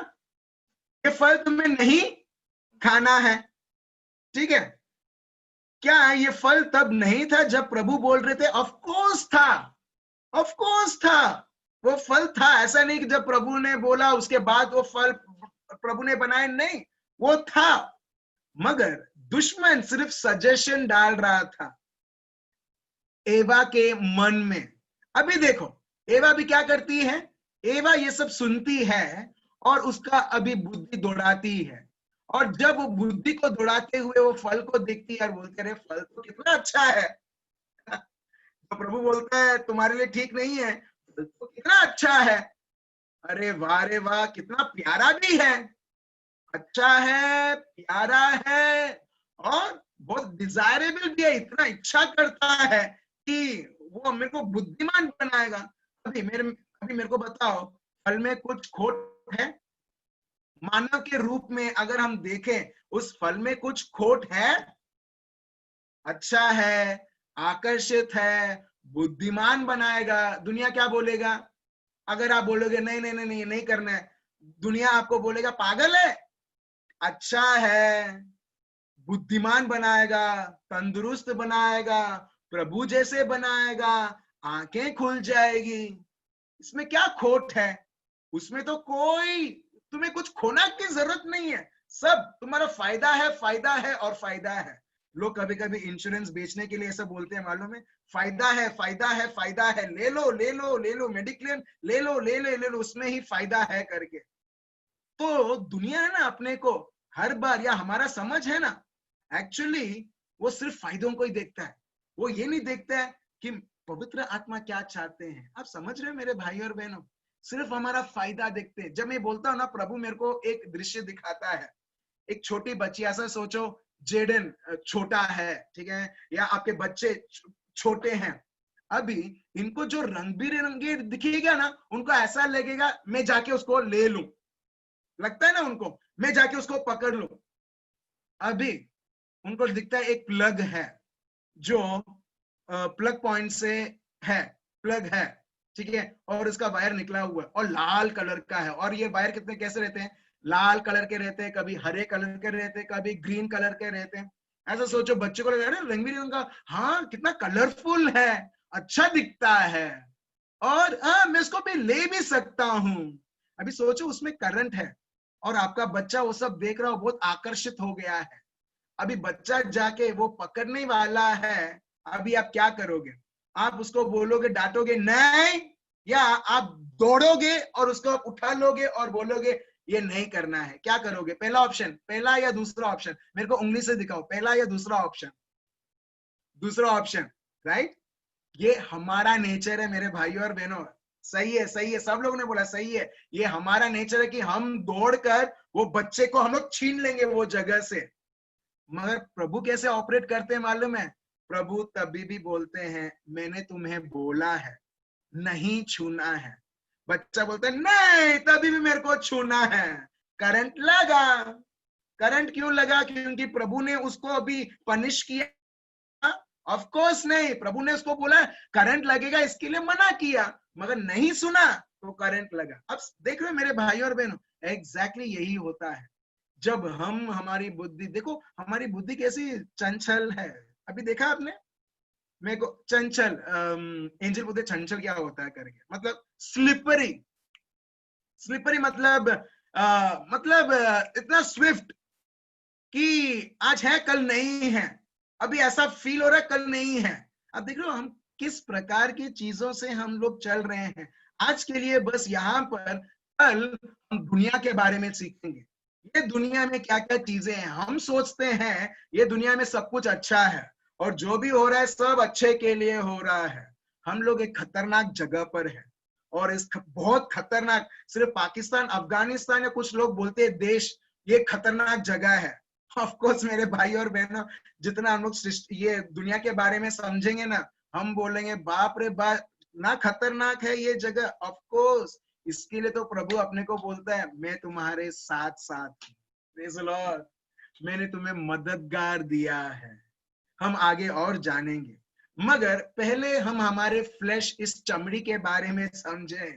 ये फल तुम्हें नहीं खाना है, ठीक है? क्या ये फल तब नहीं था जब प्रभु बोल रहे थे? ऑफ कोर्स था, ऑफ कोर्स था, वो फल था। ऐसा नहीं कि जब प्रभु ने बोला उसके बाद वो फल प्रभु ने बनाए, नहीं, वो था, मगर दुश्मन सिर्फ सजेशन डाल रहा था एवा के मन में। अभी देखो, एवा भी क्या करती है? एवा ये सब सुनती है और उसका अभी बुद्धि दौड़ाती है, और जब वो बुद्धि को दौड़ाते हुए वो फल को देखती है और बोलते रहे फल तो कितना अच्छा है, तो प्रभु बोलता है तुम्हारे लिए ठीक नहीं है, फल तो कितना अच्छा है, अरे वाह रे वाह, कितना प्यारा भी है, अच्छा है, प्यारा है और बहुत डिजायरेबल भी है, इतना इच्छा करता है कि वो मेरे को बुद्धिमान बनाएगा। अभी मेरे को बताओ, फल में कुछ खोट है? मानव के रूप में अगर हम देखें, उस फल में कुछ खोट है? अच्छा है, आकर्षित है, बुद्धिमान बनाएगा। दुनिया क्या बोलेगा? अगर आप बोलोगे नहीं नहीं नहीं नहीं करना है, दुनिया आपको बोलेगा पागल है। अच्छा है, बुद्धिमान बनाएगा, तंदुरुस्त बनाएगा, प्रभु जैसे बनाएगा, आंखें खुल जाएगी। इसमें क्या खोट है? उसमें तो कोई तुम्हें कुछ खोना की जरूरत नहीं है, सब तुम्हारा फायदा है, फायदा है और फायदा है। लोग कभी कभी इंश्योरेंस बेचने के लिए ऐसा बोलते हैं, मालूम है? फायदा है, फायदा है, फायदा है, ले लो ले लो ले लो, मेडिक्लेम ले लो ले लो ले लो, उसमें ही फायदा है करके। तो दुनिया है ना, अपने को हर बार, या हमारा समझ है ना, एक्चुअली वो सिर्फ फायदों को ही देखता है, वो ये नहीं देखता है कि पवित्र आत्मा क्या चाहते हैं। आप समझ रहे हो मेरे भाई और बहनों? सिर्फ हमारा फायदा देखते हैं। जब मैं बोलता हूँ ना, प्रभु मेरे को एक दृश्य दिखाता है, एक छोटी बच्ची, ऐसा सोचो जेडन छोटा है, ठीक है, या आपके बच्चे छोटे हैं, अभी इनको जो रंग बिरंगे दिखेगा ना, उनको ऐसा लगेगा मैं जाके उसको ले लूं, लगता है ना उनको, मैं जाके उसको पकड़ लूं। अभी उनको दिखता है एक प्लग है जो प्लग पॉइंट से है, प्लग है, ठीक है, और उसका वायर निकला हुआ है और लाल कलर का है। और ये वायर कितने कैसे रहते हैं? लाल कलर के रहते हैं, कभी हरे कलर के रहते हैं, कभी ग्रीन कलर के रहते हैं। ऐसा सोचो, बच्चे को लगा रंग बिरंगा, हाँ कितना कलरफुल है, अच्छा दिखता है, और मैं इसको भी ले भी सकता हूं। अभी सोचो उसमें करंट है और आपका बच्चा वो सब देख रहा हो, बहुत आकर्षित हो गया है। अभी बच्चा जाके वो पकड़ने वाला है, अभी आप क्या करोगे? आप उसको बोलोगे, डांटोगे नहीं, या आप दौड़ोगे और उसको उठा लोगे और बोलोगे ये नहीं करना है? क्या करोगे? पहला ऑप्शन, पहला या दूसरा ऑप्शन? मेरे को उंगली से दिखाओ, पहला या दूसरा ऑप्शन? दूसरा ऑप्शन, राइट? ये हमारा नेचर है मेरे भाइयों और बहनों। सही है, सही है, सब लोगों ने बोला सही है। ये हमारा नेचर है कि हम दौड़कर वो बच्चे को हम लोग छीन लेंगे वो जगह से। मगर प्रभु कैसे ऑपरेट करते हैं मालूम है? प्रभु तभी भी बोलते हैं मैंने तुम्हें बोला है नहीं छूना है। बच्चा बोलता है नहीं, तभी भी मेरे को छूना है। करंट लगा। करंट क्यों लगा? क्योंकि प्रभु ने उसको अभी पनिश किया? ऑफ कोर्स नहीं, प्रभु ने उसको बोला करंट लगेगा, इसके लिए मना किया, मगर नहीं सुना तो करंट लगा। अब देख रहे हो मेरे भाई और बहनों, एग्जैक्टली यही होता है जब हम, हमारी बुद्धि, देखो हमारी बुद्धि कैसी चंचल है। अभी देखा आपने, मेरे को चंचल, एंजल बोलते चंचल क्या होता है करके, मतलब स्लिपरी। स्लिपरी मतलब इतना स्विफ्ट कि आज है कल नहीं है, अभी ऐसा फील हो रहा है कल नहीं है। अब देख लो हम किस प्रकार की चीजों से हम लोग चल रहे हैं। आज के लिए बस यहाँ पर, कल हम दुनिया के बारे में सीखेंगे। ये दुनिया में क्या क्या चीजें हैं, हम सोचते हैं ये दुनिया में सब कुछ अच्छा है और जो भी हो रहा है सब अच्छे के लिए हो रहा है। हम लोग एक खतरनाक जगह पर है और बहुत खतरनाक, सिर्फ पाकिस्तान अफगानिस्तान या कुछ लोग बोलते हैं देश, ये खतरनाक जगह है। ऑफ कोर्स मेरे भाई और बहनों, जितना हम लोग ये दुनिया के बारे में समझेंगे ना, हम बोलेंगे बाप रे बाप ना खतरनाक है ये जगह। ऑफ कोर्स इसके लिए तो प्रभु अपने को बोलता है मैं तुम्हारे साथ साथ हूं। प्रेज़ द लॉर्ड, मैंने तुम्हें मददगार दिया है। हम आगे और जानेंगे, मगर पहले हम हमारे फ्लैश इस चमड़ी के बारे में समझें।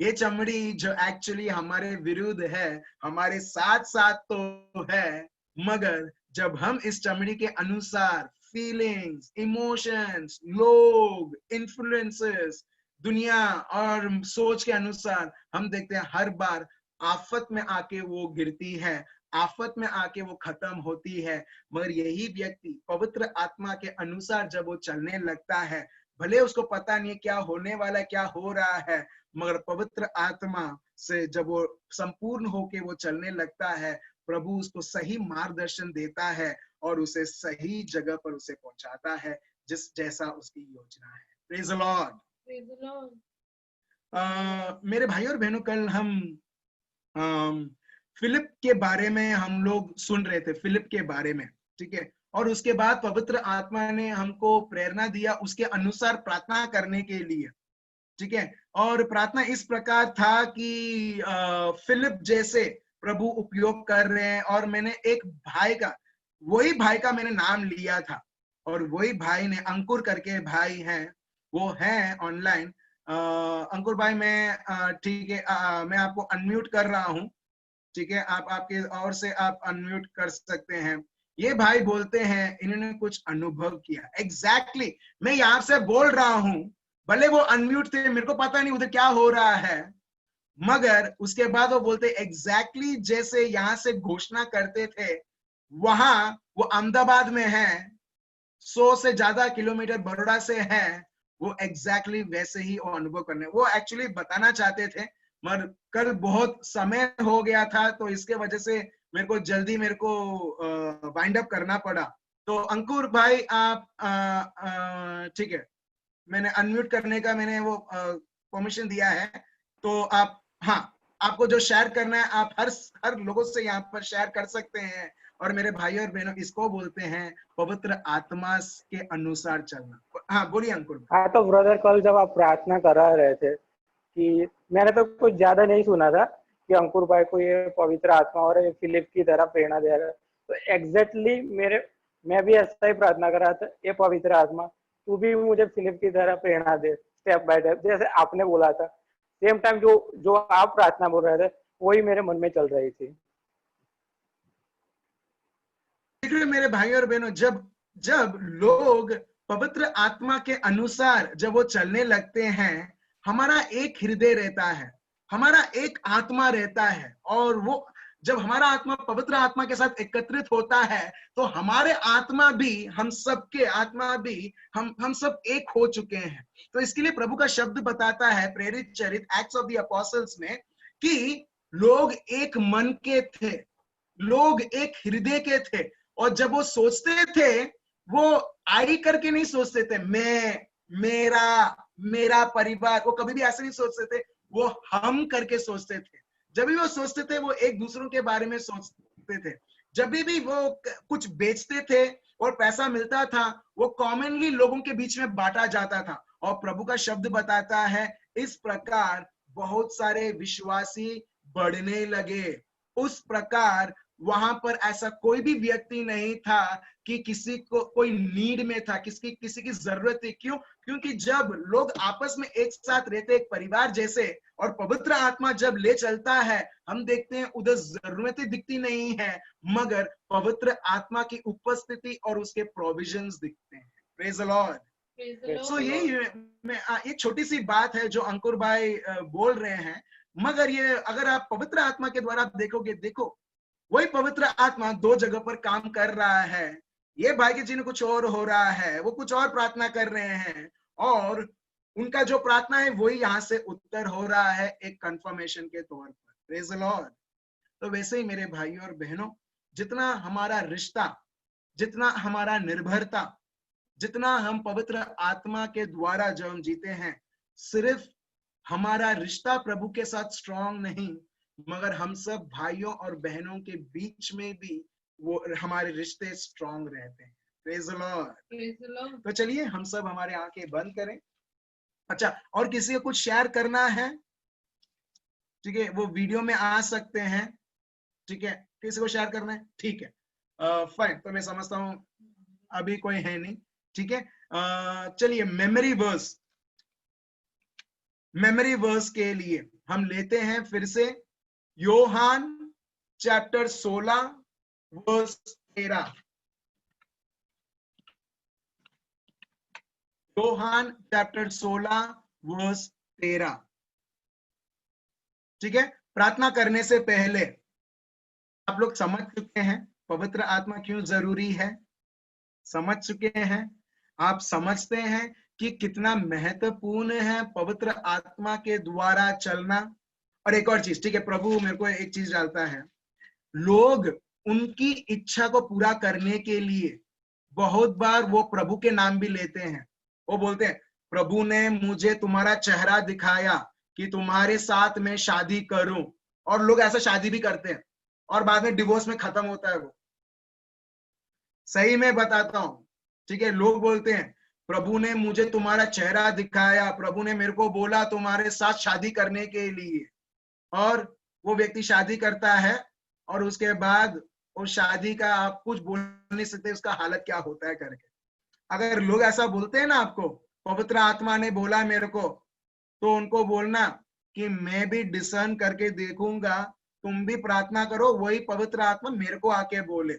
ये चमड़ी जो एक्चुअली हमारे विरुद्ध है, हमारे साथ साथ तो है, मगर जब हम इस चमड़ी के अनुसार फीलिंग्स, इमोशंस, लोग, इन्फ्लुएंसेस, दुनिया और सोच के अनुसार हम देखते हैं हर बार आफत में आके वो गिरती है, आफत में आके वो खत्म होती है। मगर यही व्यक्ति पवित्र आत्मा के अनुसार जब वो चलने लगता है, भले उसको पता नहीं है क्या होने वाला है, क्या हो रहा है, मगर पवित्र आत्मा से जब वो संपूर्ण होके वो चलने लगता है, प्रभु उसको सही मार्गदर्शन देता है और उसे सही जगह पर उसे पहुंचाता है जिस जैसा उसकी योजना है। Praise the Lord. Praise the Lord. मेरे भाई और बहनों, कल हम फिलिप के बारे में हम लोग सुन रहे थे, फिलिप के बारे में, ठीक है। और उसके बाद पवित्र आत्मा ने हमको प्रेरणा दिया उसके अनुसार प्रार्थना करने के लिए, ठीक है। और प्रार्थना इस प्रकार था कि फिलिप जैसे प्रभु उपयोग कर रहे हैं। और मैंने एक भाई का, वही भाई का मैंने नाम लिया था और वही भाई ने, अंकुर करके भाई हैं, वो हैं ऑनलाइन। अंकुर भाई मैं ठीक है, मैं आपको अनम्यूट कर रहा हूं, ठीक है। आप आपके और से आप अनम्यूट कर सकते हैं। ये भाई बोलते हैं इन्होंने कुछ अनुभव किया। एग्जैक्टली मैं यहाँ से बोल रहा हूं, भले वो अनम्यूट थे, मेरे को पता नहीं उधर क्या हो रहा है, मगर उसके बाद वो बोलते एग्जैक्टली जैसे यहाँ से घोषणा करते थे, वहां वो अहमदाबाद में है, 100 से ज्यादा किलोमीटर बड़ौदा से है, वो एग्जैक्टली वैसे ही वो अनुभव करने, वो एक्चुअली बताना चाहते थे, मगर कल बहुत समय हो गया था तो इसके वजह से मेरे को जल्दी वाइंड अप करना पड़ा। तो अंकुर भाई आप ठीक है, मैंने अनम्यूट करने का मैंने वो परमिशन दिया है, तो आप, हाँ, आपको जो शेयर करना है आप हर लोगों से यहाँ पर शेयर कर सकते हैं। और मेरे भाई और बहनों, इसको बोलते हैं पवित्र आत्मा के अनुसार चलना। हाँ बोलिए अंकुर। हाँ तो ब्रदर, कल जब आप प्रार्थना करा रहे थे कि मैंने तो कुछ ज्यादा नहीं सुना था कि अंकुर भाई को ये पवित्र आत्मा और ये फिलिप की तरह प्रेरणा दे रहा है, तो एग्जैक्टली मैं भी ऐसा ही प्रार्थना कर रहा था, ये पवित्र आत्मा तू भी मुझे फिलिप की तरह प्रेरणा दे, स्टेप बाय स्टेप, जैसे आपने बोला था। सेम टाइम जो आप प्रार्थना बोल रहे थे वही मेरे मन में चल रही थी। मेरे भाई और बहनों, जब लोग पवित्र आत्मा के अनुसार जब वो चलने लगते हैं, हमारा एक हृदय रहता है, हमारा एक आत्मा रहता है, और वो जब हमारा आत्मा पवित्र आत्मा के साथ एकत्रित होता है तो हमारे आत्मा भी, हम सबके आत्मा भी, हम सब एक हो चुके हैं। तो इसके लिए प्रभु का शब्द बताता है प्रेरित चरित एक्ट्स ऑफ द अपोस्टल्स में कि लोग एक मन के थे, लोग एक हृदय के थे, और जब वो सोचते थे वो आई करके नहीं सोचते थे, मैं, मेरा परिवार, वो कभी भी ऐसे नहीं सोचते थे, वो हम करके सोचते थे। जब भी वो सोचते थे वो एक दूसरों के बारे में सोचते थे। जब भी वो कुछ बेचते थे और पैसा मिलता था, वो कॉमनली लोगों के बीच में बांटा जाता था। और प्रभु का शब्द बताता है इस प्रकार बहुत सारे विश्वासी बढ़ने लगे। उस प्रकार वहां पर ऐसा कोई भी व्यक्ति नहीं था कि किसी को कोई नीड में था, किसी की जरूरत थी। क्यों? क्योंकि जब लोग आपस में एक साथ रहते, एक परिवार जैसे, और पवित्र आत्मा जब ले चलता है, हम देखते हैं उधर जरूरतें दिखती नहीं है, मगर पवित्र आत्मा की उपस्थिति और उसके प्रोविजंस दिखते हैं। Praise the Lord. Praise the so Lord. ये छोटी सी बात है जो अंकुर भाई बोल रहे हैं, मगर ये अगर आप पवित्र आत्मा के द्वारा आप देखोगे, देखो वही पवित्र आत्मा दो जगह पर काम कर रहा है। ये भाई के जी ने कुछ और हो रहा है, वो कुछ और प्रार्थना कर रहे हैं, और उनका जो प्रार्थना है वही यहाँ से उत्तर हो रहा है एक कंफर्मेशन के तौर पर। Praise the Lord. तो वैसे ही मेरे भाइयों और बहनों, जितना हमारा रिश्ता, जितना हमारा निर्भरता, जितना हम पवित्र आत्मा के द्वारा जब हम जीते हैं, सिर्फ हमारा रिश्ता प्रभु के साथ स्ट्रांग नहीं, मगर हम सब भाइयों और बहनों के बीच में भी वो हमारे रिश्ते स्ट्रांग रहते हैं। Praise the Lord. Praise the Lord. तो चलिए हम सब हमारे आंखें बंद करें। अच्छा, और किसी को कुछ शेयर करना है, ठीक है, वो वीडियो में आ सकते हैं, ठीक है, किसी को शेयर करना है, ठीक है, फाइन। तो मैं समझता हूँ अभी कोई है नहीं, ठीक है। चलिए मेमोरी वर्स के लिए हम लेते हैं फिर से योहान चैप्टर 16 वर्स 13। योहान चैप्टर 16 वर्स 13, ठीक है। प्रार्थना करने से पहले आप लोग समझ चुके हैं पवित्र आत्मा क्यों जरूरी है, समझ चुके हैं, आप समझते हैं कि कितना महत्वपूर्ण है पवित्र आत्मा के द्वारा चलना। और एक और चीज, ठीक है, प्रभु मेरे को एक चीज डालता है, लोग उनकी इच्छा को पूरा करने के लिए बहुत बार वो प्रभु के नाम भी लेते हैं। वो बोलते हैं, प्रभु ने मुझे तुम्हारा चेहरा दिखाया कि तुम्हारे साथ मैं शादी करूं, और लोग ऐसा शादी भी करते हैं और बाद में डिवोर्स में खत्म होता है वो। सही में बताता हूं, ठीक है, लोग बोलते हैं प्रभु ने मुझे तुम्हारा चेहरा दिखाया, प्रभु ने मेरे को बोला तुम्हारे साथ शादी करने के लिए, और वो व्यक्ति शादी करता है और उसके बाद वो शादी का आप कुछ बोल नहीं सकते उसका हालत क्या होता है करके। अगर लोग ऐसा बोलते हैं ना आपको, पवित्र आत्मा ने बोला मेरे को, तो उनको बोलना कि मैं भी डिसर्न करके देखूंगा, तुम भी प्रार्थना करो, वही पवित्र आत्मा मेरे को आके बोले,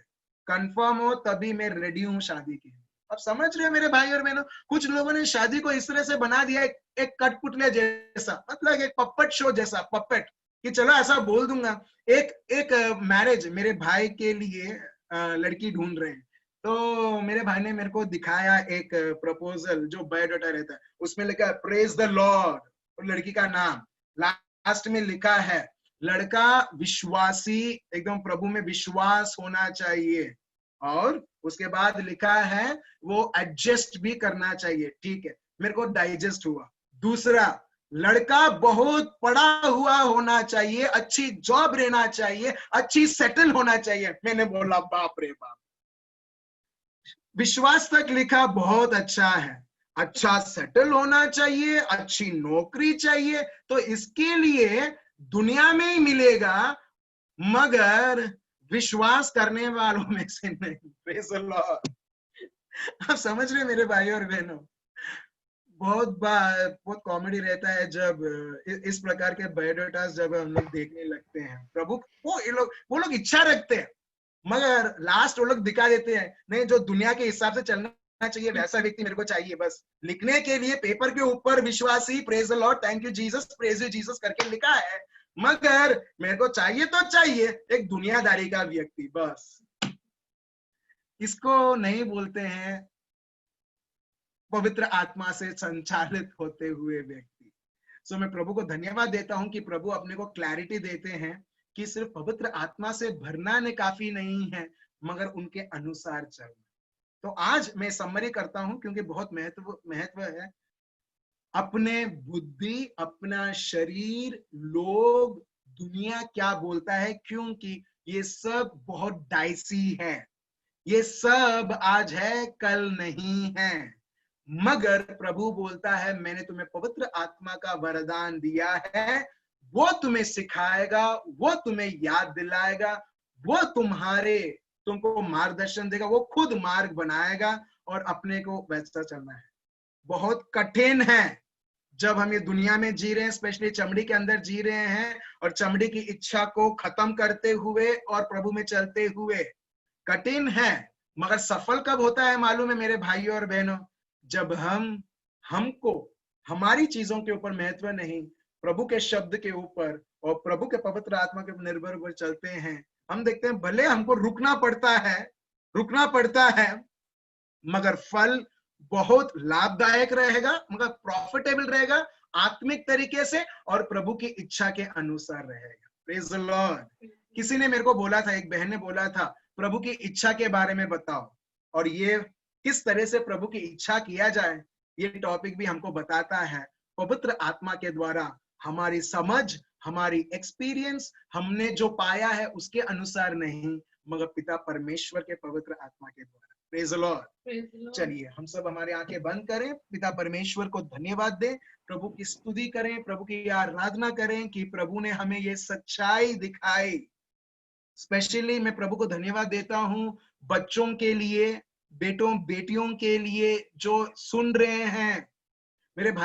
कंफर्म हो तभी मैं रेडी हूं शादी के लिए। अब समझ रहे हो मेरे भाई और बहनों, कुछ लोगों ने शादी को इस तरह से बना दिया, एक कठपुतले जैसा, मतलब एक पप्पेट शो जैसा, पप्पेट, कि चलो ऐसा बोल दूंगा। एक मैरिज मेरे भाई के लिए लड़की ढूंढ रहे हैं, तो मेरे भाई ने मेरे को दिखाया एक प्रपोजल जो बायोडाटा रहता है, उसमें लिखा है प्रेज द लॉर्ड, और लड़की का नाम लास्ट में लिखा है, लड़का विश्वासी, एकदम प्रभु में विश्वास होना चाहिए, और उसके बाद लिखा है वो एडजस्ट भी करना चाहिए। ठीक है, मेरे को डाइजेस्ट हुआ। दूसरा, लड़का बहुत पढ़ा हुआ होना चाहिए, अच्छी जॉब रहना चाहिए, अच्छी सेटल होना चाहिए। मैंने बोला बाप रे बाप, विश्वास तक लिखा बहुत अच्छा है, अच्छा सेटल होना चाहिए, अच्छी नौकरी चाहिए, तो इसके लिए दुनिया में ही मिलेगा, मगर विश्वास करने वालों में से नहीं। Praise the Lord. आप समझ रहे मेरे भाई और बहनों, बहुत बार बहुत कॉमेडी रहता है जब इस प्रकार के बायोडाटास जब हम लोग देखने लगते हैं। प्रभु वो लोग इच्छा रखते हैं, मगर लास्ट वो लोग दिखा देते हैं, नहीं जो दुनिया के हिसाब से चलना चाहिए वैसा व्यक्ति मेरे को चाहिए, बस लिखने के लिए पेपर के ऊपर विश्वासी, praise the Lord, thank you Jesus, praise you Jesus करके लिखा है, मगर मेरे को चाहिए तो चाहिए एक दुनियादारी का व्यक्ति, बस। इसको नहीं बोलते हैं पवित्र आत्मा से संचालित होते हुए व्यक्ति। सो मैं प्रभु को धन्यवाद देता हूं कि प्रभु अपने को क्लैरिटी देते हैं कि सिर्फ पवित्र आत्मा से भरना ने काफी नहीं है, मगर उनके अनुसार चलना। तो आज मैं समरी करता हूं क्योंकि बहुत महत्व है। अपने बुद्धि, अपना शरीर, लोग, दुनिया क्या बोलता है, क्योंकि ये सब बहुत डाइसी है, ये सब आज है कल नहीं है, मगर प्रभु बोलता है मैंने तुम्हें पवित्र आत्मा का वरदान दिया है, वो तुम्हें सिखाएगा, वो तुम्हें याद दिलाएगा, वो तुमको मार्गदर्शन देगा, वो खुद मार्ग बनाएगा और अपने को वैसा चलना है। बहुत कठिन है जब हम ये दुनिया में जी रहे हैं, स्पेशली चमड़ी के अंदर जी रहे हैं, और चमड़ी की इच्छा को खत्म करते हुए और प्रभु में चलते हुए कठिन है, मगर सफल कब होता है मालूम है मेरे भाइयों और बहनों, जब हमको हमारी चीजों के ऊपर महत्व नहीं, प्रभु के शब्द के ऊपर और प्रभु के पवित्र आत्मा के निर्भर पर चलते हैं, हम देखते हैं भले हमको रुकना पड़ता है, मगर फल बहुत लाभदायक रहेगा, मगर प्रॉफिटेबल रहेगा आत्मिक तरीके से और प्रभु की इच्छा के अनुसार रहेगा। Praise the Lord. किसी ने मेरे को बोला था, एक बहन ने बोला था, प्रभु की इच्छा के बारे में बताओ, और ये किस तरह से प्रभु की इच्छा किया जाए, ये टॉपिक भी हमको बताता है पवित्र आत्मा के द्वारा। हमारी समझ, हमारी एक्सपीरियंस, हमने जो पाया है उसके अनुसार नहीं, मगर पिता परमेश्वर के पवित्र आत्मा के द्वारा। Praise the Lord. चलिए हम सब हमारे आंखें बंद करें, पिता परमेश्वर को धन्यवाद दें, प्रभु की स्तुति करें, प्रभु की आराधना करें कि प्रभु ने हमें ये सच्चाई दिखाई। स्पेशली मैं प्रभु को धन्यवाद देता हूं बच्चों के लिए, बेटों बेटियों के लिए जो सुन रहे हैं, मेरे भाई